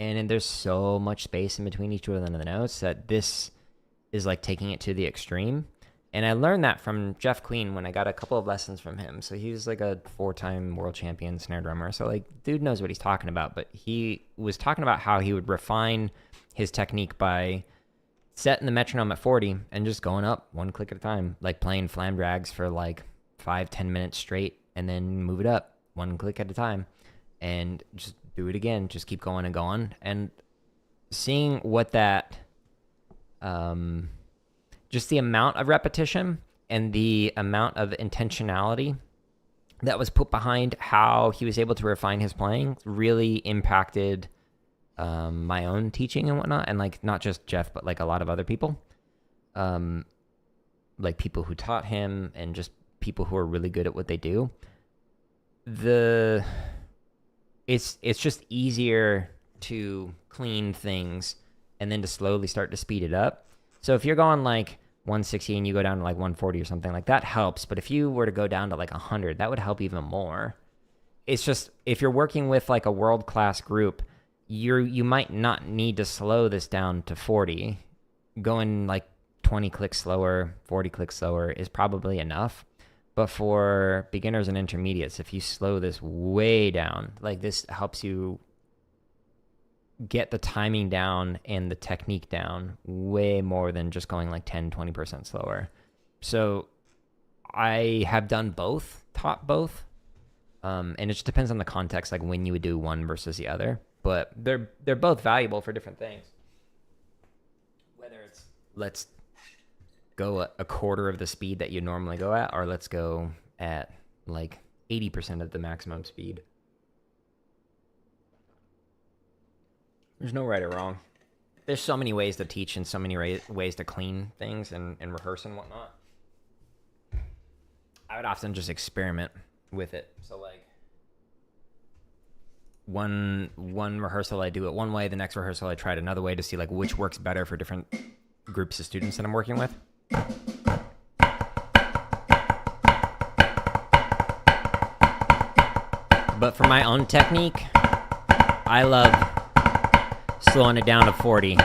And there's so much space in between each one of the notes that this is like taking it to the extreme. And I learned that from Jeff Queen when I got a couple of lessons from him. So he was like a 4-time world champion snare drummer. So like dude knows what he's talking about, but he was talking about how he would refine his technique by setting the metronome at 40 and just going up one click at a time, like playing flam drags for like 5-10 minutes straight, and then move it up one click at a time and just do it again. Just keep going and going, and seeing what that just the amount of repetition and the amount of intentionality that was put behind how he was able to refine his playing really impacted my own teaching and whatnot. And like not just Jeff, but like a lot of other people, like people who taught him and just people who are really good at what they do. It's just easier to clean things and then to slowly start to speed it up. So if you're going like 160 and you go down to like 140 or something, like that helps. But if you were to go down to like 100, that would help even more. it's just if you're working with like a world-class group, you might not need to slow this down to 40. Going like 20 clicks slower, 40 clicks slower is probably enough. But for beginners and intermediates, if you slow this way down, like this helps you get the timing down and the technique down way more than just going like 10, 20% slower. So I have done both, taught both. And it just depends on the context, like when you would do one versus the other. But they're both valuable for different things. Whether it's let's go a quarter of the speed that you normally go at, or let's go at like 80% of the maximum speed. There's no right or wrong. There's so many ways to teach and so many ways to clean things and rehearse and whatnot. I would often just experiment with it. So like one rehearsal I do it one way, the next rehearsal I try it another way to see like which works better for different groups of students that I'm working with. But for my own technique, I love slowing it down to 40.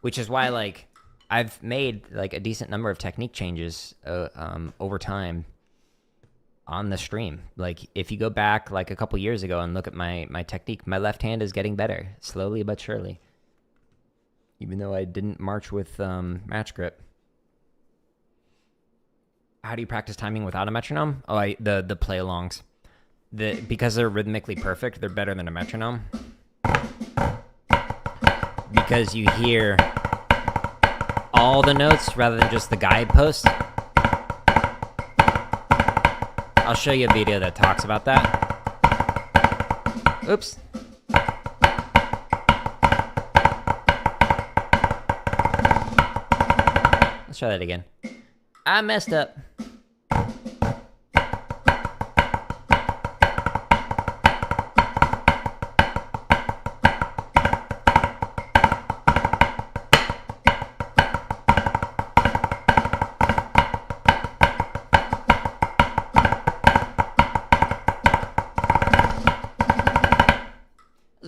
Which is why, like, I've made like a decent number of technique changes over time on the stream. Like, if you go back like a couple years ago and look at my technique, my left hand is getting better, slowly but surely. Even though I didn't march with match grip. How do you practice timing without a metronome? Oh, the play-alongs. Because they're rhythmically perfect, they're better than a metronome. Because you hear all the notes rather than just the guidepost. I'll show you a video that talks about that. Oops. Let's try that again. I messed up.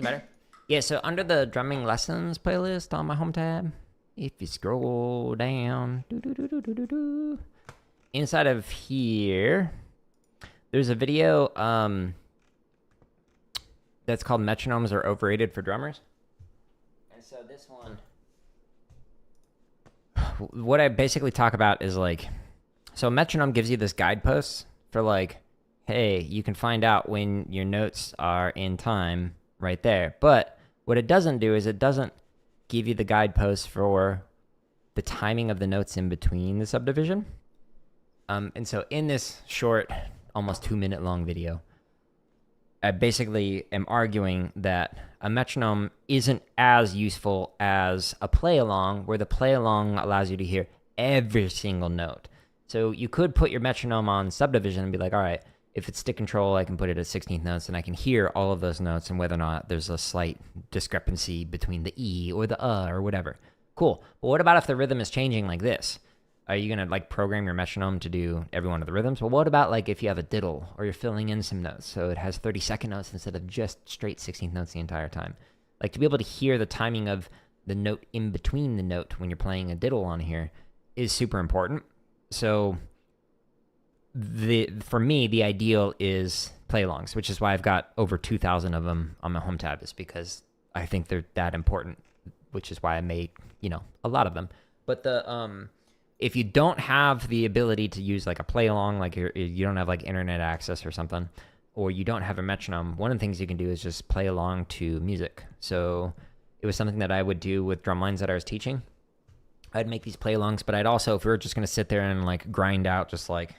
Better. Yeah, so under the drumming lessons playlist on my home tab, if you scroll down, inside of here, there's a video that's called Metronomes Are Overrated for Drummers. And so this one, what I basically talk about is like, so a metronome gives you this guidepost for like, hey, you can find out when your notes are in time right there. But what it doesn't do is it doesn't give you the guideposts for the timing of the notes in between the subdivision. And so in this short, almost 2-minute long video, I basically am arguing that a metronome isn't as useful as a play-along, where the play-along allows you to hear every single note. So you could put your metronome on subdivision and be like, all right, if it's stick control, I can put it at 16th notes and I can hear all of those notes and whether or not there's a slight discrepancy between the E or the or whatever. Cool. But what about if the rhythm is changing like this? Are you going to like program your metronome to do every one of the rhythms? Well, what about like if you have a diddle or you're filling in some notes so it has 32nd notes instead of just straight 16th notes the entire time? Like to be able to hear the timing of the note in between the note when you're playing a diddle on here is super important. So for me, the ideal is play-alongs, which is why I've got over 2,000 of them on my home tab, is because I think they're that important, which is why I made, a lot of them. But if you don't have the ability to use like a play-along, like you don't have like internet access or something, or you don't have a metronome, one of the things you can do is just play along to music. So it was something that I would do with drum lines that I was teaching. I'd make these play-alongs, but I'd also, if we were just going to sit there and like grind out just like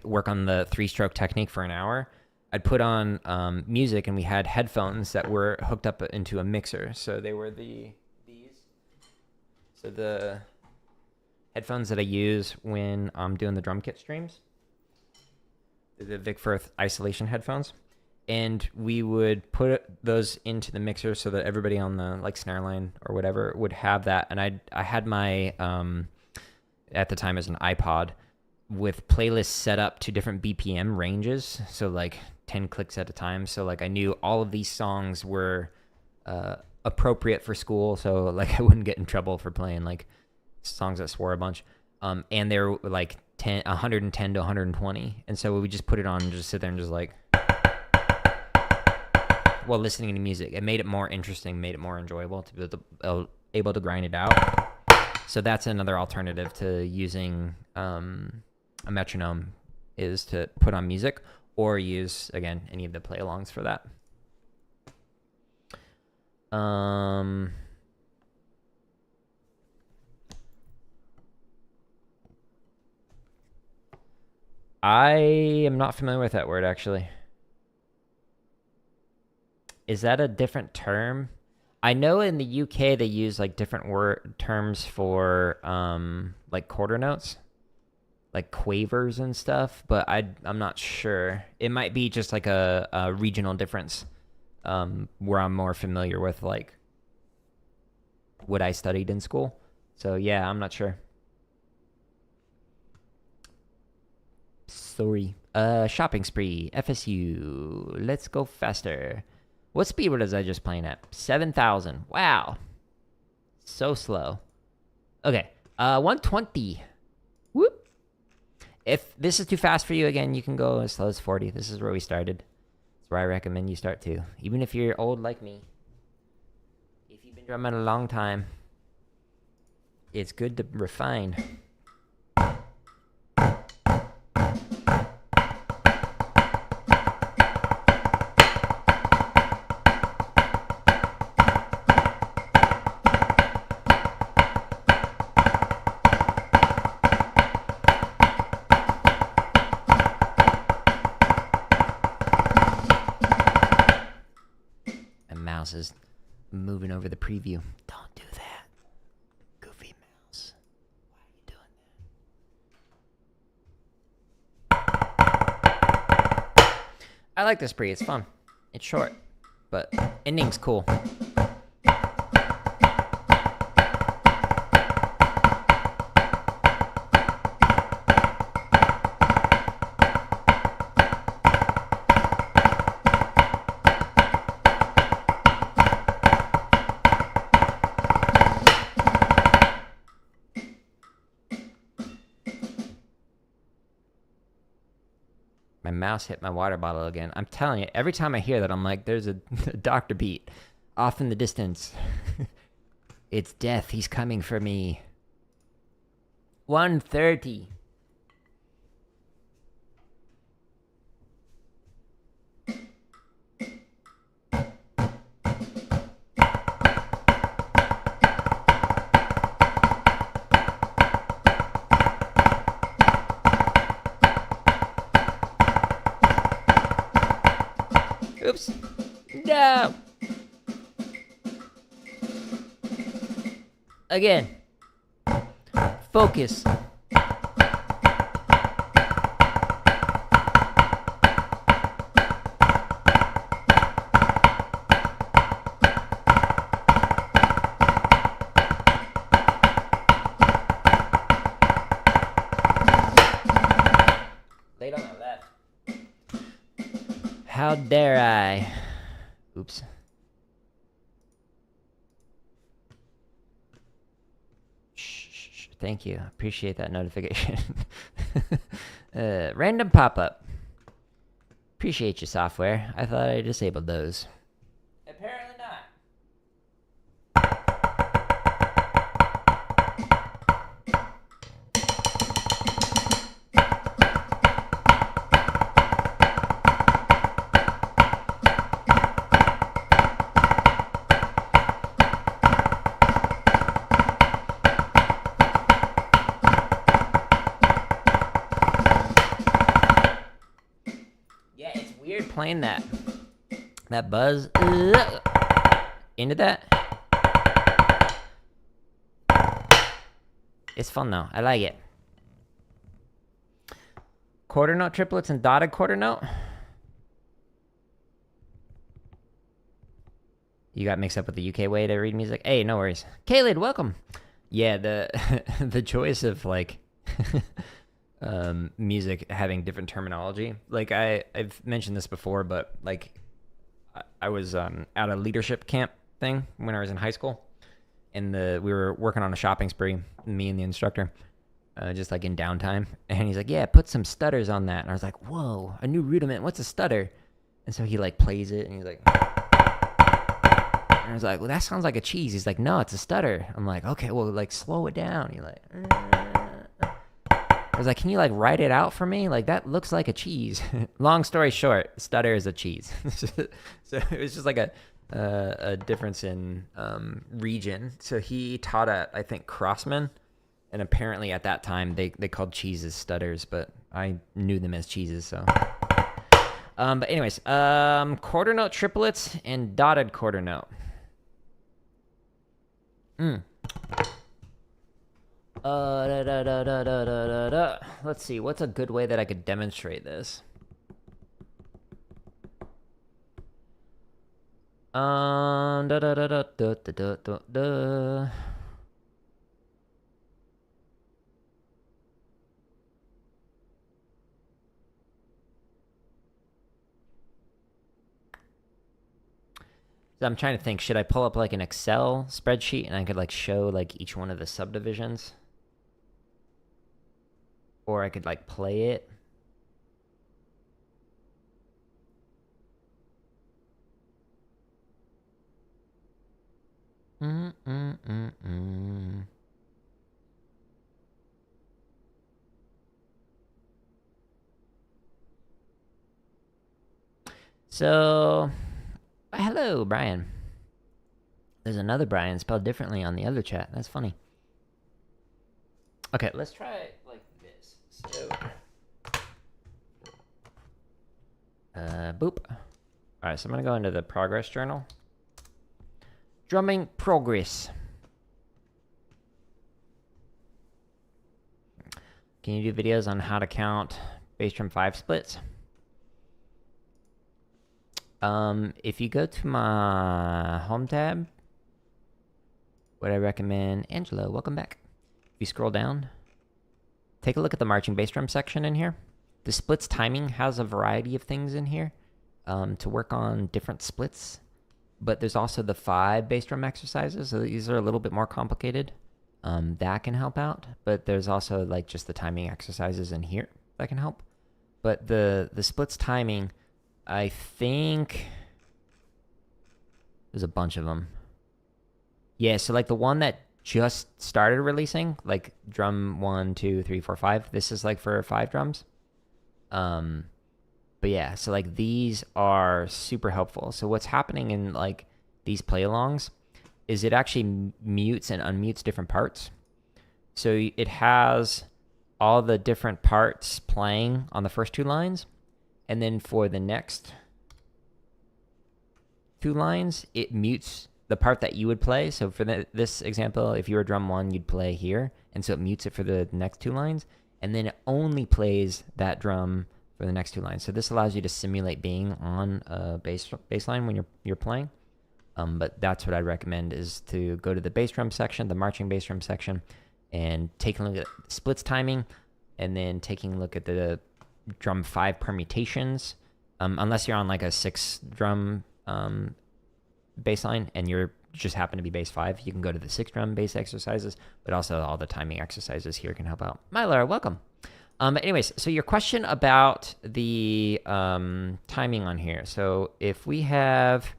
work on the 3-stroke technique for an hour, I'd put on music, and we had headphones that were hooked up into a mixer. So they were these. So the headphones that I use when I'm doing the drum kit streams, the Vic Firth isolation headphones. and we would put those into the mixer so that everybody on the like snare line or whatever would have that. And I had my at the time as an iPod with playlists set up to different BPM ranges, so like 10 clicks at a time. So like I knew all of these songs were appropriate for school, so like I wouldn't get in trouble for playing like songs that swore a bunch. And they're like 110 to 120, and so we just put it on and just sit there and just like while listening to music. It made it more interesting, made it more enjoyable to be able to grind it out. So that's another alternative to using a metronome, is to put on music or use, again, any of the play-alongs for that. I am not familiar with that word, actually. Is that a different term? I know in the UK they use like different terms for like quarter notes, like quavers and stuff, but I'm not sure. It might be just like a regional difference, where I'm more familiar with like what I studied in school. So yeah, I'm not sure. Sorry. Shopping spree, FSU. Let's go faster. What speed was I just playing at? 7,000. Wow. So slow. Okay. 120. Whoop. If this is too fast for you, again, you can go as slow as 40. This is where we started. That's where I recommend you start too. Even if you're old like me. If you've been drumming a long time, it's good to refine. Mouse is moving over the preview. Don't do that. Goofy mouse. Why are you doing that? I like this spree. It's fun. It's short, but ending's cool. My mouse hit my water bottle again. I'm telling you, every time I hear that, I'm like, there's a doctor beat off in the distance. It's death. He's coming for me. 130. Oops. No. Again. Focus. Late on the left. How dare I? Oops. Shh. Thank you. Appreciate that notification. Random pop-up. Appreciate you, software. I thought I disabled those. Apparently not. Playing that buzz into that. It's fun though. I like it. Quarter note triplets and dotted quarter note. You got mixed up with the UK way to read music. Hey, no worries. Kalid, welcome. Yeah, the the choice of like music having different terminology. Like I've mentioned this before, but like I was at a leadership camp thing when I was in high school, and we were working on a shopping spree, me and the instructor, just like in downtime. And he's like, "Yeah, put some stutters on that." And I was like, "Whoa, a new rudiment. What's a stutter?" And so he like plays it, and he's like, and I was like, "Well, that sounds like a cheese." He's like, "No, it's a stutter." I'm like, "Okay, well, like slow it down." He's like, I was like, "Can you like write it out for me? Like that looks like a cheese." Long story short, stutter is a cheese. So it was just like a difference in region. So he taught at, I think, Crossman, and apparently at that time they called cheeses stutters, but I knew them as cheeses. So, but anyways, quarter note triplets and dotted quarter note. Let's see, what's a good way that I could demonstrate this? So I'm trying to think, should I pull up like an Excel spreadsheet and I could like show like each one of the subdivisions? Or I could like play it. So, hello, Brian. There's another Brian spelled differently on the other chat. That's funny. Okay, let's try it like this. So, boop. All right, so I'm gonna go into the progress journal. Drumming progress. Can you do videos on how to count bass drum 5 splits? If you go to my home tab, what I recommend, Angelo, welcome back. If you scroll down, take a look at the marching bass drum section in here. The splits timing has a variety of things in here to work on different splits, but there's also the 5 bass drum exercises. So these are a little bit more complicated. That can help out, but there's also like just the timing exercises in here that can help. But the splits timing, I think there's a bunch of them. Yeah, so like the one that just started releasing, like drum 1, 2, 3, 4, 5. This is like for 5 drums. But yeah, so like these are super helpful. So what's happening in like these play-alongs is it actually mutes and unmutes different parts. So it has all the different parts playing on the first 2 lines. And then for the next 2 lines, it mutes the part that you would play. So for this example, if you were drum 1, you'd play here. And so it mutes it for the next 2 lines. And then it only plays that drum for the next 2 lines. So this allows you to simulate being on a bass line when you're playing. But that's what I recommend, is to go to the bass drum section, the marching bass drum section, and take a look at splits timing, and then taking a look at the drum 5 permutations. Unless you're on like a 6 drum bass line and you're just happen to be bass 5, you can go to the 6 drum bass exercises, but also all the timing exercises here can help out. Mylar, welcome. But anyways, so your question about the timing on here. So if we have,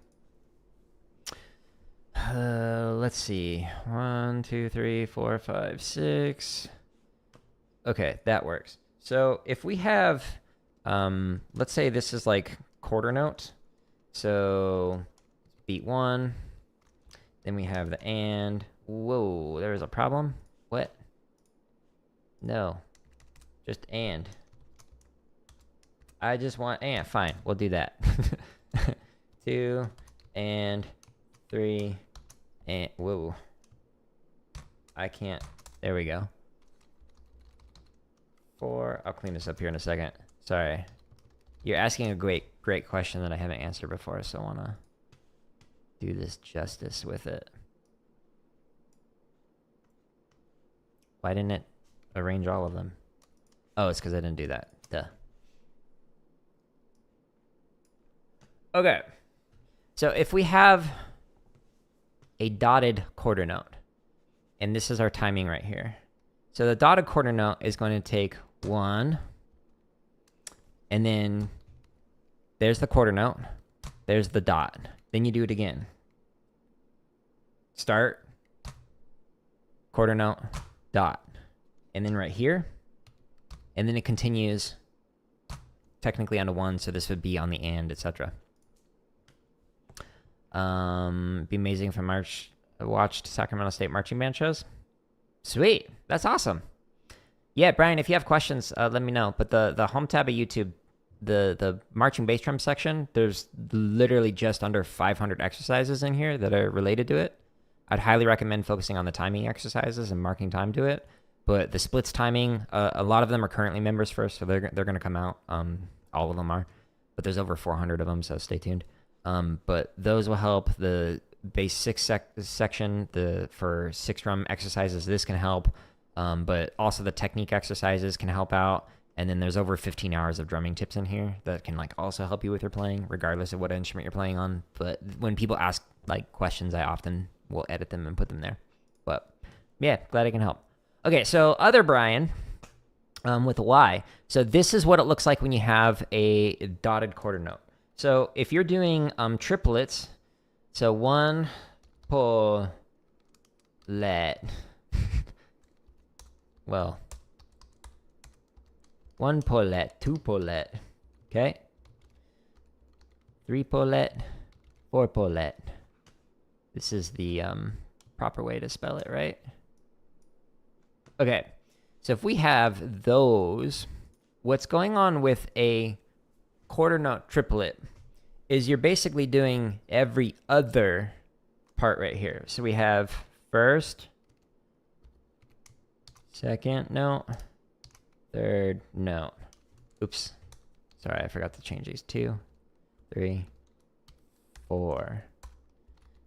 let's see, 1, 2, 3, 4, 5, 6. Okay, that works. So if we have, let's say this is like quarter note. So beat 1, then we have the and. Whoa, there's a problem. What? No, just and. I just want and. Fine, we'll do that. 2 and 3 and. Whoa, I can't. There we go. 4. I'll clean this up here in a second. Sorry. You're asking a great question that I haven't answered before, so I wanna do this justice with it. Why didn't it arrange all of them? Oh, it's because I didn't do that. Duh. Okay. So if we have a dotted quarter note, and this is our timing right here. So the dotted quarter note is going to take 1, and then there's the quarter note, there's the dot. Then you do it again. Start, quarter note, dot. And then right here, and then it continues technically onto 1, so this would be on the and, etc. Be amazing if I watched Sacramento State marching band shows. Sweet, that's awesome. Yeah, Brian, if you have questions, let me know. But the home tab of YouTube, the marching bass drum section, there's literally just under 500 exercises in here that are related to it. I'd highly recommend focusing on the timing exercises and marking time to it. But the splits timing, a lot of them are currently members first, so they're going to come out. All of them are, but there's over 400 of them, so stay tuned. But those will help. The bass 6 section, for 6 drum exercises, this can help. But also the technique exercises can help out. And then there's over 15 hours of drumming tips in here that can also help you with your playing, regardless of what instrument you're playing on. But when people ask questions, I often will edit them and put them there. But yeah, glad I can help. Okay, so other Brian, with a Y. So this is what it looks like when you have a dotted quarter note. So if you're doing triplets, so 1 pull, let, well, 1 pull, let, 2 pull, let, okay? 3 pull, let, 4 pull, let. This is the proper way to spell it, right? Okay, so if we have those, what's going on with a quarter note triplet is you're basically doing every other part right here. So we have first, second note, third note. Oops, sorry, I forgot to change these. 2, 3, 4.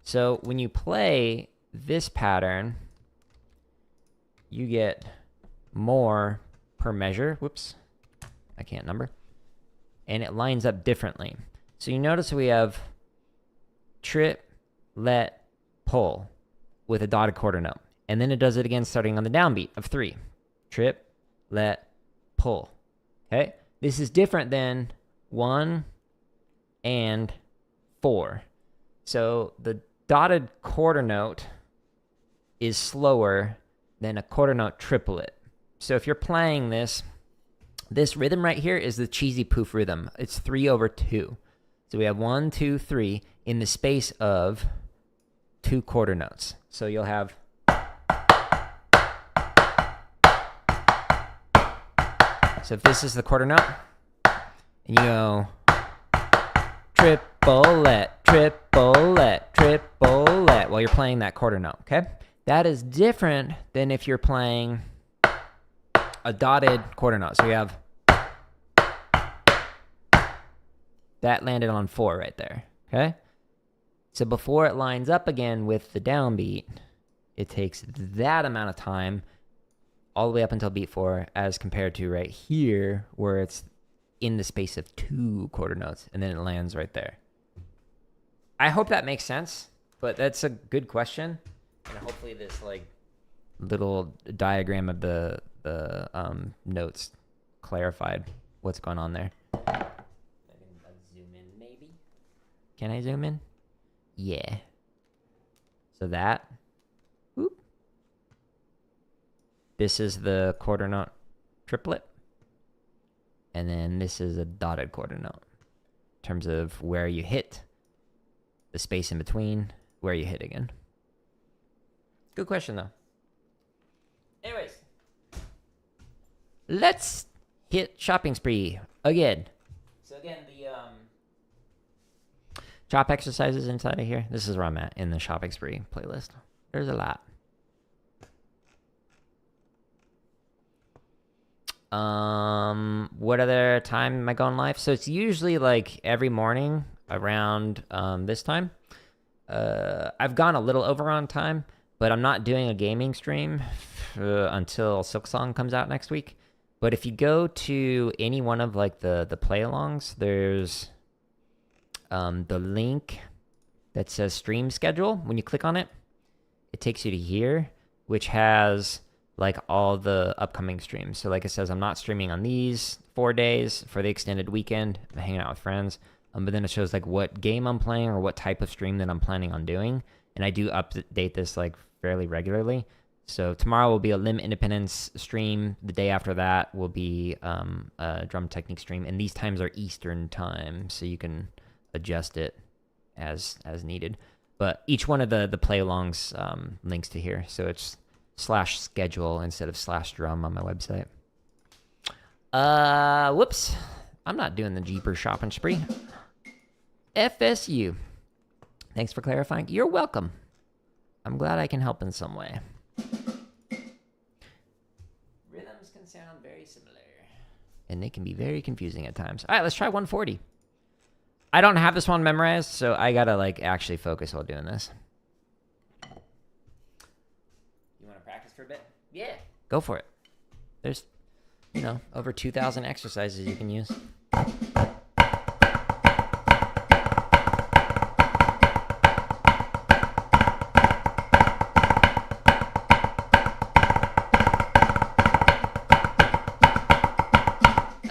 So when you play this pattern, you get more per measure. Whoops, I can't number. And it lines up differently. So you notice we have trip, let, pull with a dotted quarter note. And then it does it again starting on the downbeat of 3. Trip, let, pull. Okay? This is different than 1 and 4. So the dotted quarter note is slower than a quarter note triplet. So if you're playing this rhythm right here is the cheesy poof rhythm. It's 3/2. So we have 1, 2, 3 in the space of 2 quarter notes. So you'll have so if this is the quarter note, and you go triplet, triplet, triplet while you're playing that quarter note, okay? That is different than if you're playing a dotted quarter note. So we have that landed on 4 right there, okay? So before it lines up again with the downbeat, it takes that amount of time all the way up until beat 4 as compared to right here where it's in the space of 2 quarter notes and then it lands right there. I hope that makes sense, but that's a good question. And hopefully this little diagram of the notes clarified what's going on there. I can zoom in maybe. Can I zoom in? Yeah. So that. Whoop. This is the quarter note triplet. And then this is a dotted quarter note. In terms of where you hit, the space in between, where you hit again. Good question, though. Anyways, let's hit shopping spree again. So again, the chop exercises inside of here. This is where I'm at in the shopping spree playlist. There's a lot. What other time am I going live? So it's usually every morning around this time. I've gone a little over on time, but I'm not doing a gaming stream until Silksong comes out next week. But if you go to any one of like the play-alongs, there's the link that says stream schedule. When you click on it, it takes you to here, which has like all the upcoming streams. So like it says, I'm not streaming on these 4 days for the extended weekend. I'm hanging out with friends. But then it shows like what game I'm playing or what type of stream that I'm planning on doing. And I do update this like fairly regularly. So tomorrow will be a limb independence stream. The day after that will be a drum technique stream. And these times are Eastern time, so you can adjust it as needed. But each one of the play-alongs links to here. So it's /schedule instead of /drum on my website. Whoops. I'm not doing the Jeepers shopping spree. FSU. Thanks for clarifying. You're welcome. I'm glad I can help in some way. Rhythms can sound very similar, and they can be very confusing at times. All right, let's try 140. I don't have this one memorized, so I gotta like actually focus while doing this. You want to practice for a bit? Yeah. Go for it. There's, over 2,000 exercises you can use.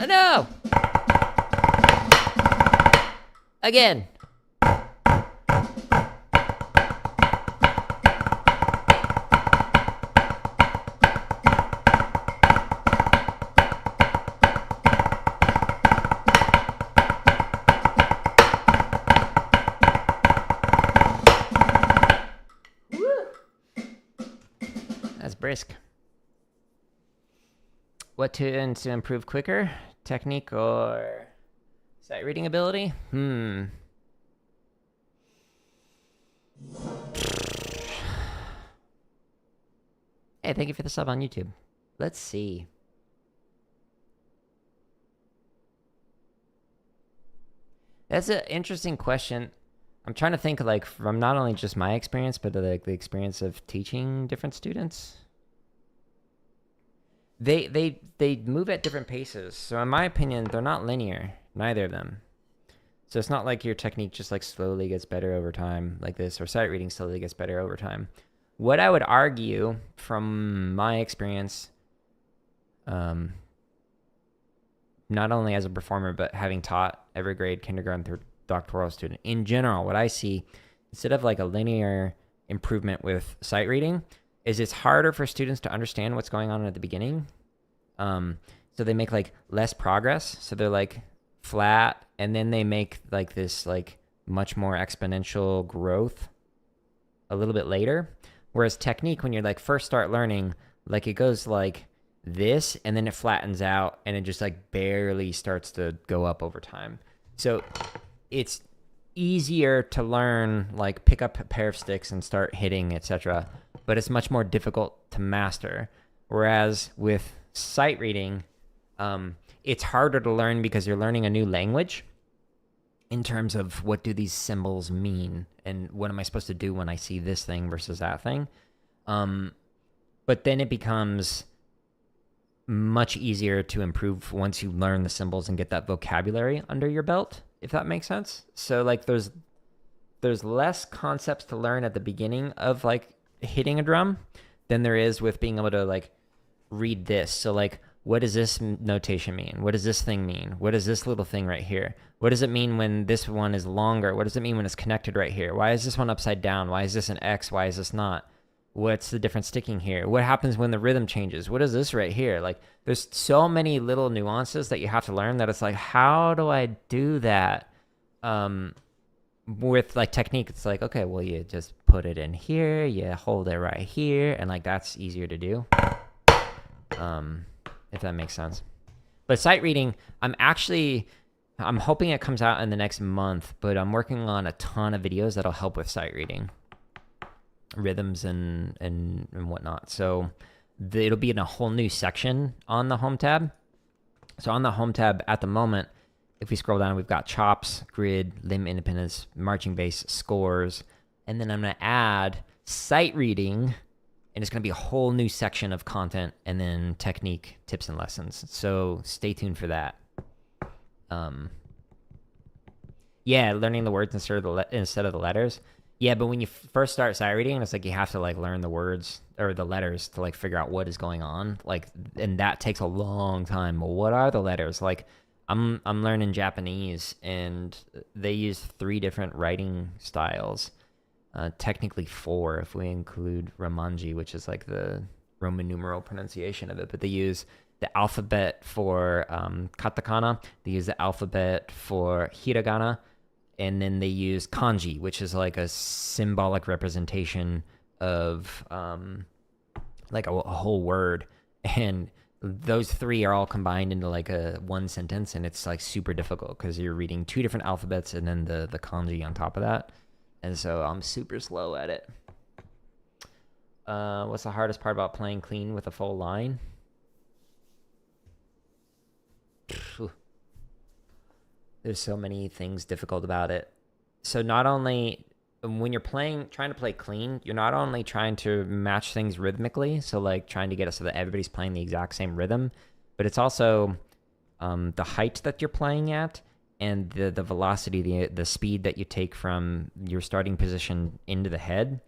No! Again. That's brisk. What tunes to improve quicker? Technique or sight reading ability? Hey, thank you for the sub on YouTube. Let's see. That's an interesting question. I'm trying to think like from not only just my experience, but like the experience of teaching different students. They move at different paces. So in my opinion, they're not linear, neither of them. So it's not like your technique just like slowly gets better over time like this, or sight reading slowly gets better over time. What I would argue from my experience, not only as a performer, but having taught every grade, kindergarten through doctoral student, in general, what I see, instead of like a linear improvement with sight reading, is it's harder for students to understand what's going on at the beginning. So they make like less progress. So they're like flat, and then they make like this like much more exponential growth a little bit later. Whereas technique, when you're like first start learning, like it goes like this, and then it flattens out, and it just like barely starts to go up over time. So it's easier to learn, like pick up a pair of sticks and start hitting, etc. But it's much more difficult to master. Whereas with sight reading, it's harder to learn because you're learning a new language in terms of what do these symbols mean and what am I supposed to do when I see this thing versus that thing. But then it becomes much easier to improve once you learn the symbols and get that vocabulary under your belt, if that makes sense. So like there's less concepts to learn at the beginning of like hitting a drum than there is with being able to like read this. So like, what does this notation mean? What does this thing mean? What is this little thing right here? What does it mean when this one is longer? What does it mean when it's connected right here? Why is this one upside down? Why is this an X? Why is this not? What's the different sticking here? What happens when the rhythm changes? What is this right here? Like there's so many little nuances that you have to learn that it's like, how do I do that? With like technique, it's like, okay, well, you just put it in here, you hold it right here, and like that's easier to do. If that makes sense. But sight reading, I'm hoping it comes out in the next month, but I'm working on a ton of videos that'll help with sight reading, rhythms and whatnot. So it'll be in a whole new section on the home tab. So on the home tab at the moment, if we scroll down, we've got chops, grid, limb independence, marching bass, scores, And then I'm going to add sight reading, and it's going to be a whole new section of content, and then technique, tips, and lessons. So stay tuned for that. Yeah, learning the words instead of the letters. Yeah, but when you first start sight reading, it's like you have to like learn the words or the letters to like figure out what is going on. Like, and that takes a long time. Well, what are the letters? Like, I'm learning Japanese, and they use 3 different writing styles. Technically 4 if we include Romanji, which is like the Roman numeral pronunciation of it. But they use the alphabet for katakana. They use the alphabet for hiragana. And then they use kanji, which is like a symbolic representation of like a whole word. And those 3 are all combined into like a one sentence, and it's like super difficult because you're reading 2 different alphabets and then the kanji on top of that. And so I'm super slow at it. What's the hardest part about playing clean with a full line? There's so many things difficult about it. So not only when you're trying to play clean, you're not only trying to match things rhythmically, so like trying to get it so that everybody's playing the exact same rhythm, but it's also the height that you're playing at and the velocity, the speed that you take from your starting position into the head,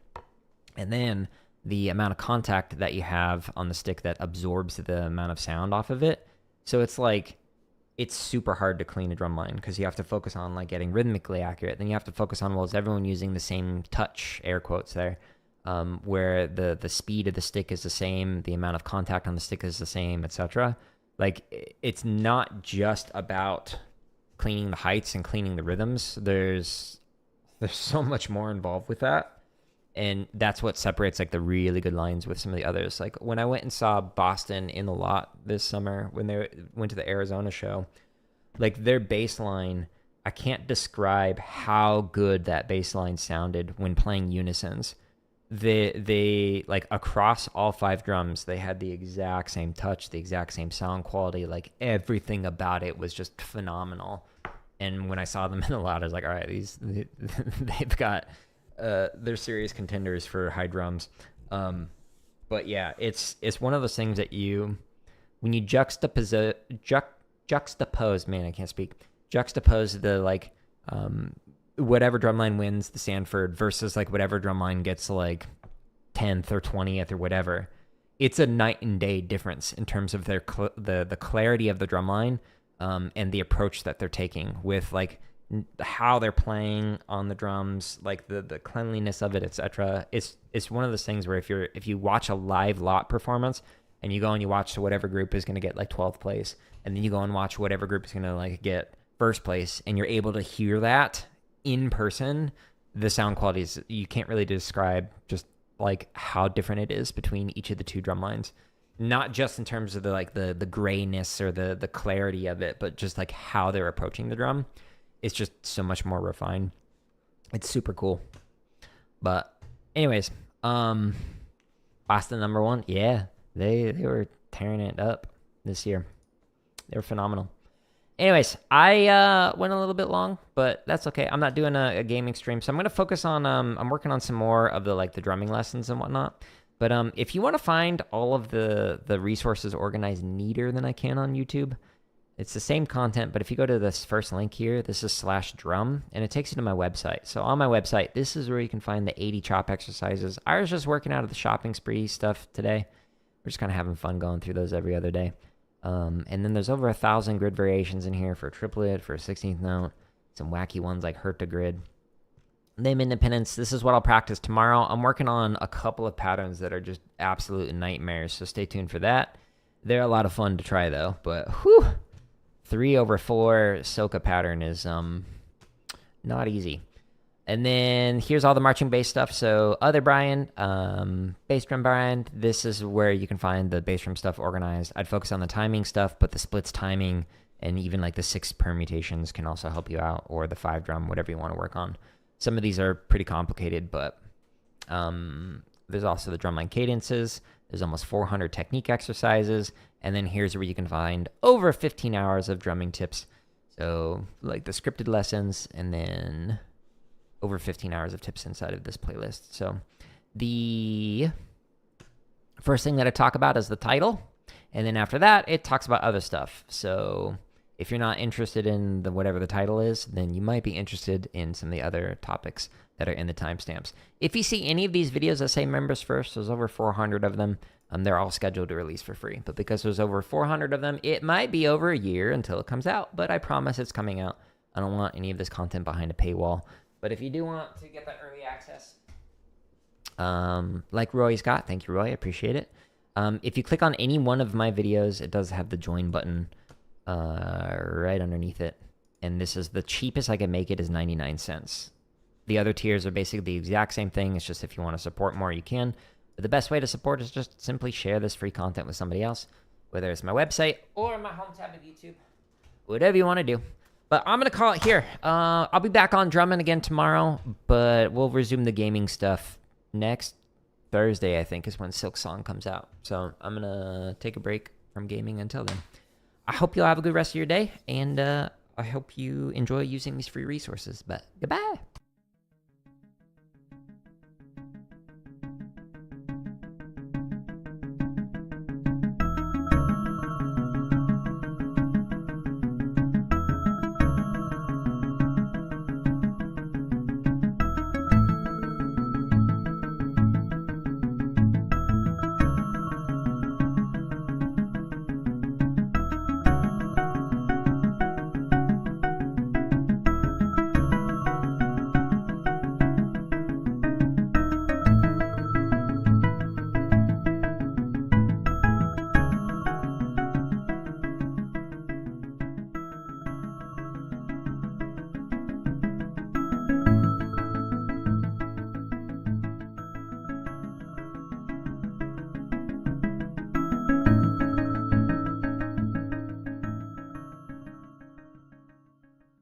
and then the amount of contact that you have on the stick that absorbs the amount of sound off of it. So it's like, it's super hard to clean a drum line because you have to focus on like getting rhythmically accurate. Then you have to focus on, well, is everyone using the same touch, air quotes there, where the speed of the stick is the same, the amount of contact on the stick is the same, etc. Like, it's not just about cleaning the heights and cleaning the rhythms. There's so much more involved with that. And that's what separates like the really good lines with some of the others. Like when I went and saw Boston in the Lot this summer, when they went to the Arizona show, like their bass line, I can't describe how good that bass line sounded when playing unisons. They like across all 5 drums, they had the exact same touch, the exact same sound quality. Like everything about it was just phenomenal. And when I saw them in the Lot, I was like, all right, they've got... they're serious contenders for high drums. But yeah, it's one of those things that when you juxtapose, man, I can't speak, juxtapose the like, whatever drumline wins the Sanford versus like whatever drumline gets like 10th or 20th or whatever. It's a night and day difference in terms of their the clarity of the drumline, and the approach that they're taking with like how they're playing on the drums, like the cleanliness of it, etc. It's one of those things where if you watch a live Lot performance and you go and you watch whatever group is going to get like 12th place, and then you go and watch whatever group is going to like get first place, and you're able to hear that in person, the sound quality is, you can't really describe just like how different it is between each of the 2 drum lines. Not just in terms of the grayness or the clarity of it, but just like how they're approaching the drum. It's just so much more refined. It's super cool. But anyways, Boston #1, yeah, they were tearing it up this year. They were phenomenal. Anyways, I went a little bit long, but that's okay. I'm not doing a gaming stream, so I'm gonna focus on I'm working on some more of the drumming lessons and whatnot. But if you want to find all of the resources organized neater than I can on YouTube, it's the same content, but if you go to this first link here, this is /drum, and it takes you to my website. So on my website, this is where you can find the 80 chop exercises. I was just working out of the shopping spree stuff today. We're just kind of having fun going through those every other day. And then there's over 1,000 grid variations in here for a triplet, for a 16th note, some wacky ones like Herta grid. Name independence, this is what I'll practice tomorrow. I'm working on a couple of patterns that are just absolute nightmares, so stay tuned for that. They're a lot of fun to try though, but whew! 3/4 soca pattern is not easy. And then here's all the marching bass stuff. So other Brian, bass drum Brian, this is where you can find the bass drum stuff organized. I'd focus on the timing stuff, but the splits timing and even like the 6 permutations can also help you out, or the 5 drum, whatever you want to work on. Some of these are pretty complicated, but there's also the drumline cadences. There's almost 400 technique exercises. And then here's where you can find over 15 hours of drumming tips. So like the scripted lessons, and then over 15 hours of tips inside of this playlist. So the first thing that I talk about is the title. And then after that, it talks about other stuff. So if you're not interested in whatever the title is, then you might be interested in some of the other topics that are in the timestamps. If you see any of these videos that say members first, there's over 400 of them. They're all scheduled to release for free. But because there's over 400 of them, it might be over a year until it comes out. But I promise it's coming out. I don't want any of this content behind a paywall. But if you do want to get that early access, like Roy's got, thank you, Roy, I appreciate it. If you click on any one of my videos, it does have the join button right underneath it. And this is the cheapest I can make it is 99 cents. The other tiers are basically the exact same thing. It's just if you want to support more, you can. But the best way to support is just simply share this free content with somebody else, whether it's my website or my home tab of YouTube, whatever you want to do. But I'm going to call it here. I'll be back on drumming again tomorrow, but we'll resume the gaming stuff next Thursday, I think, is when Silk Song comes out. So I'm going to take a break from gaming until then. I hope you'll have a good rest of your day, and I hope you enjoy using these free resources. But goodbye.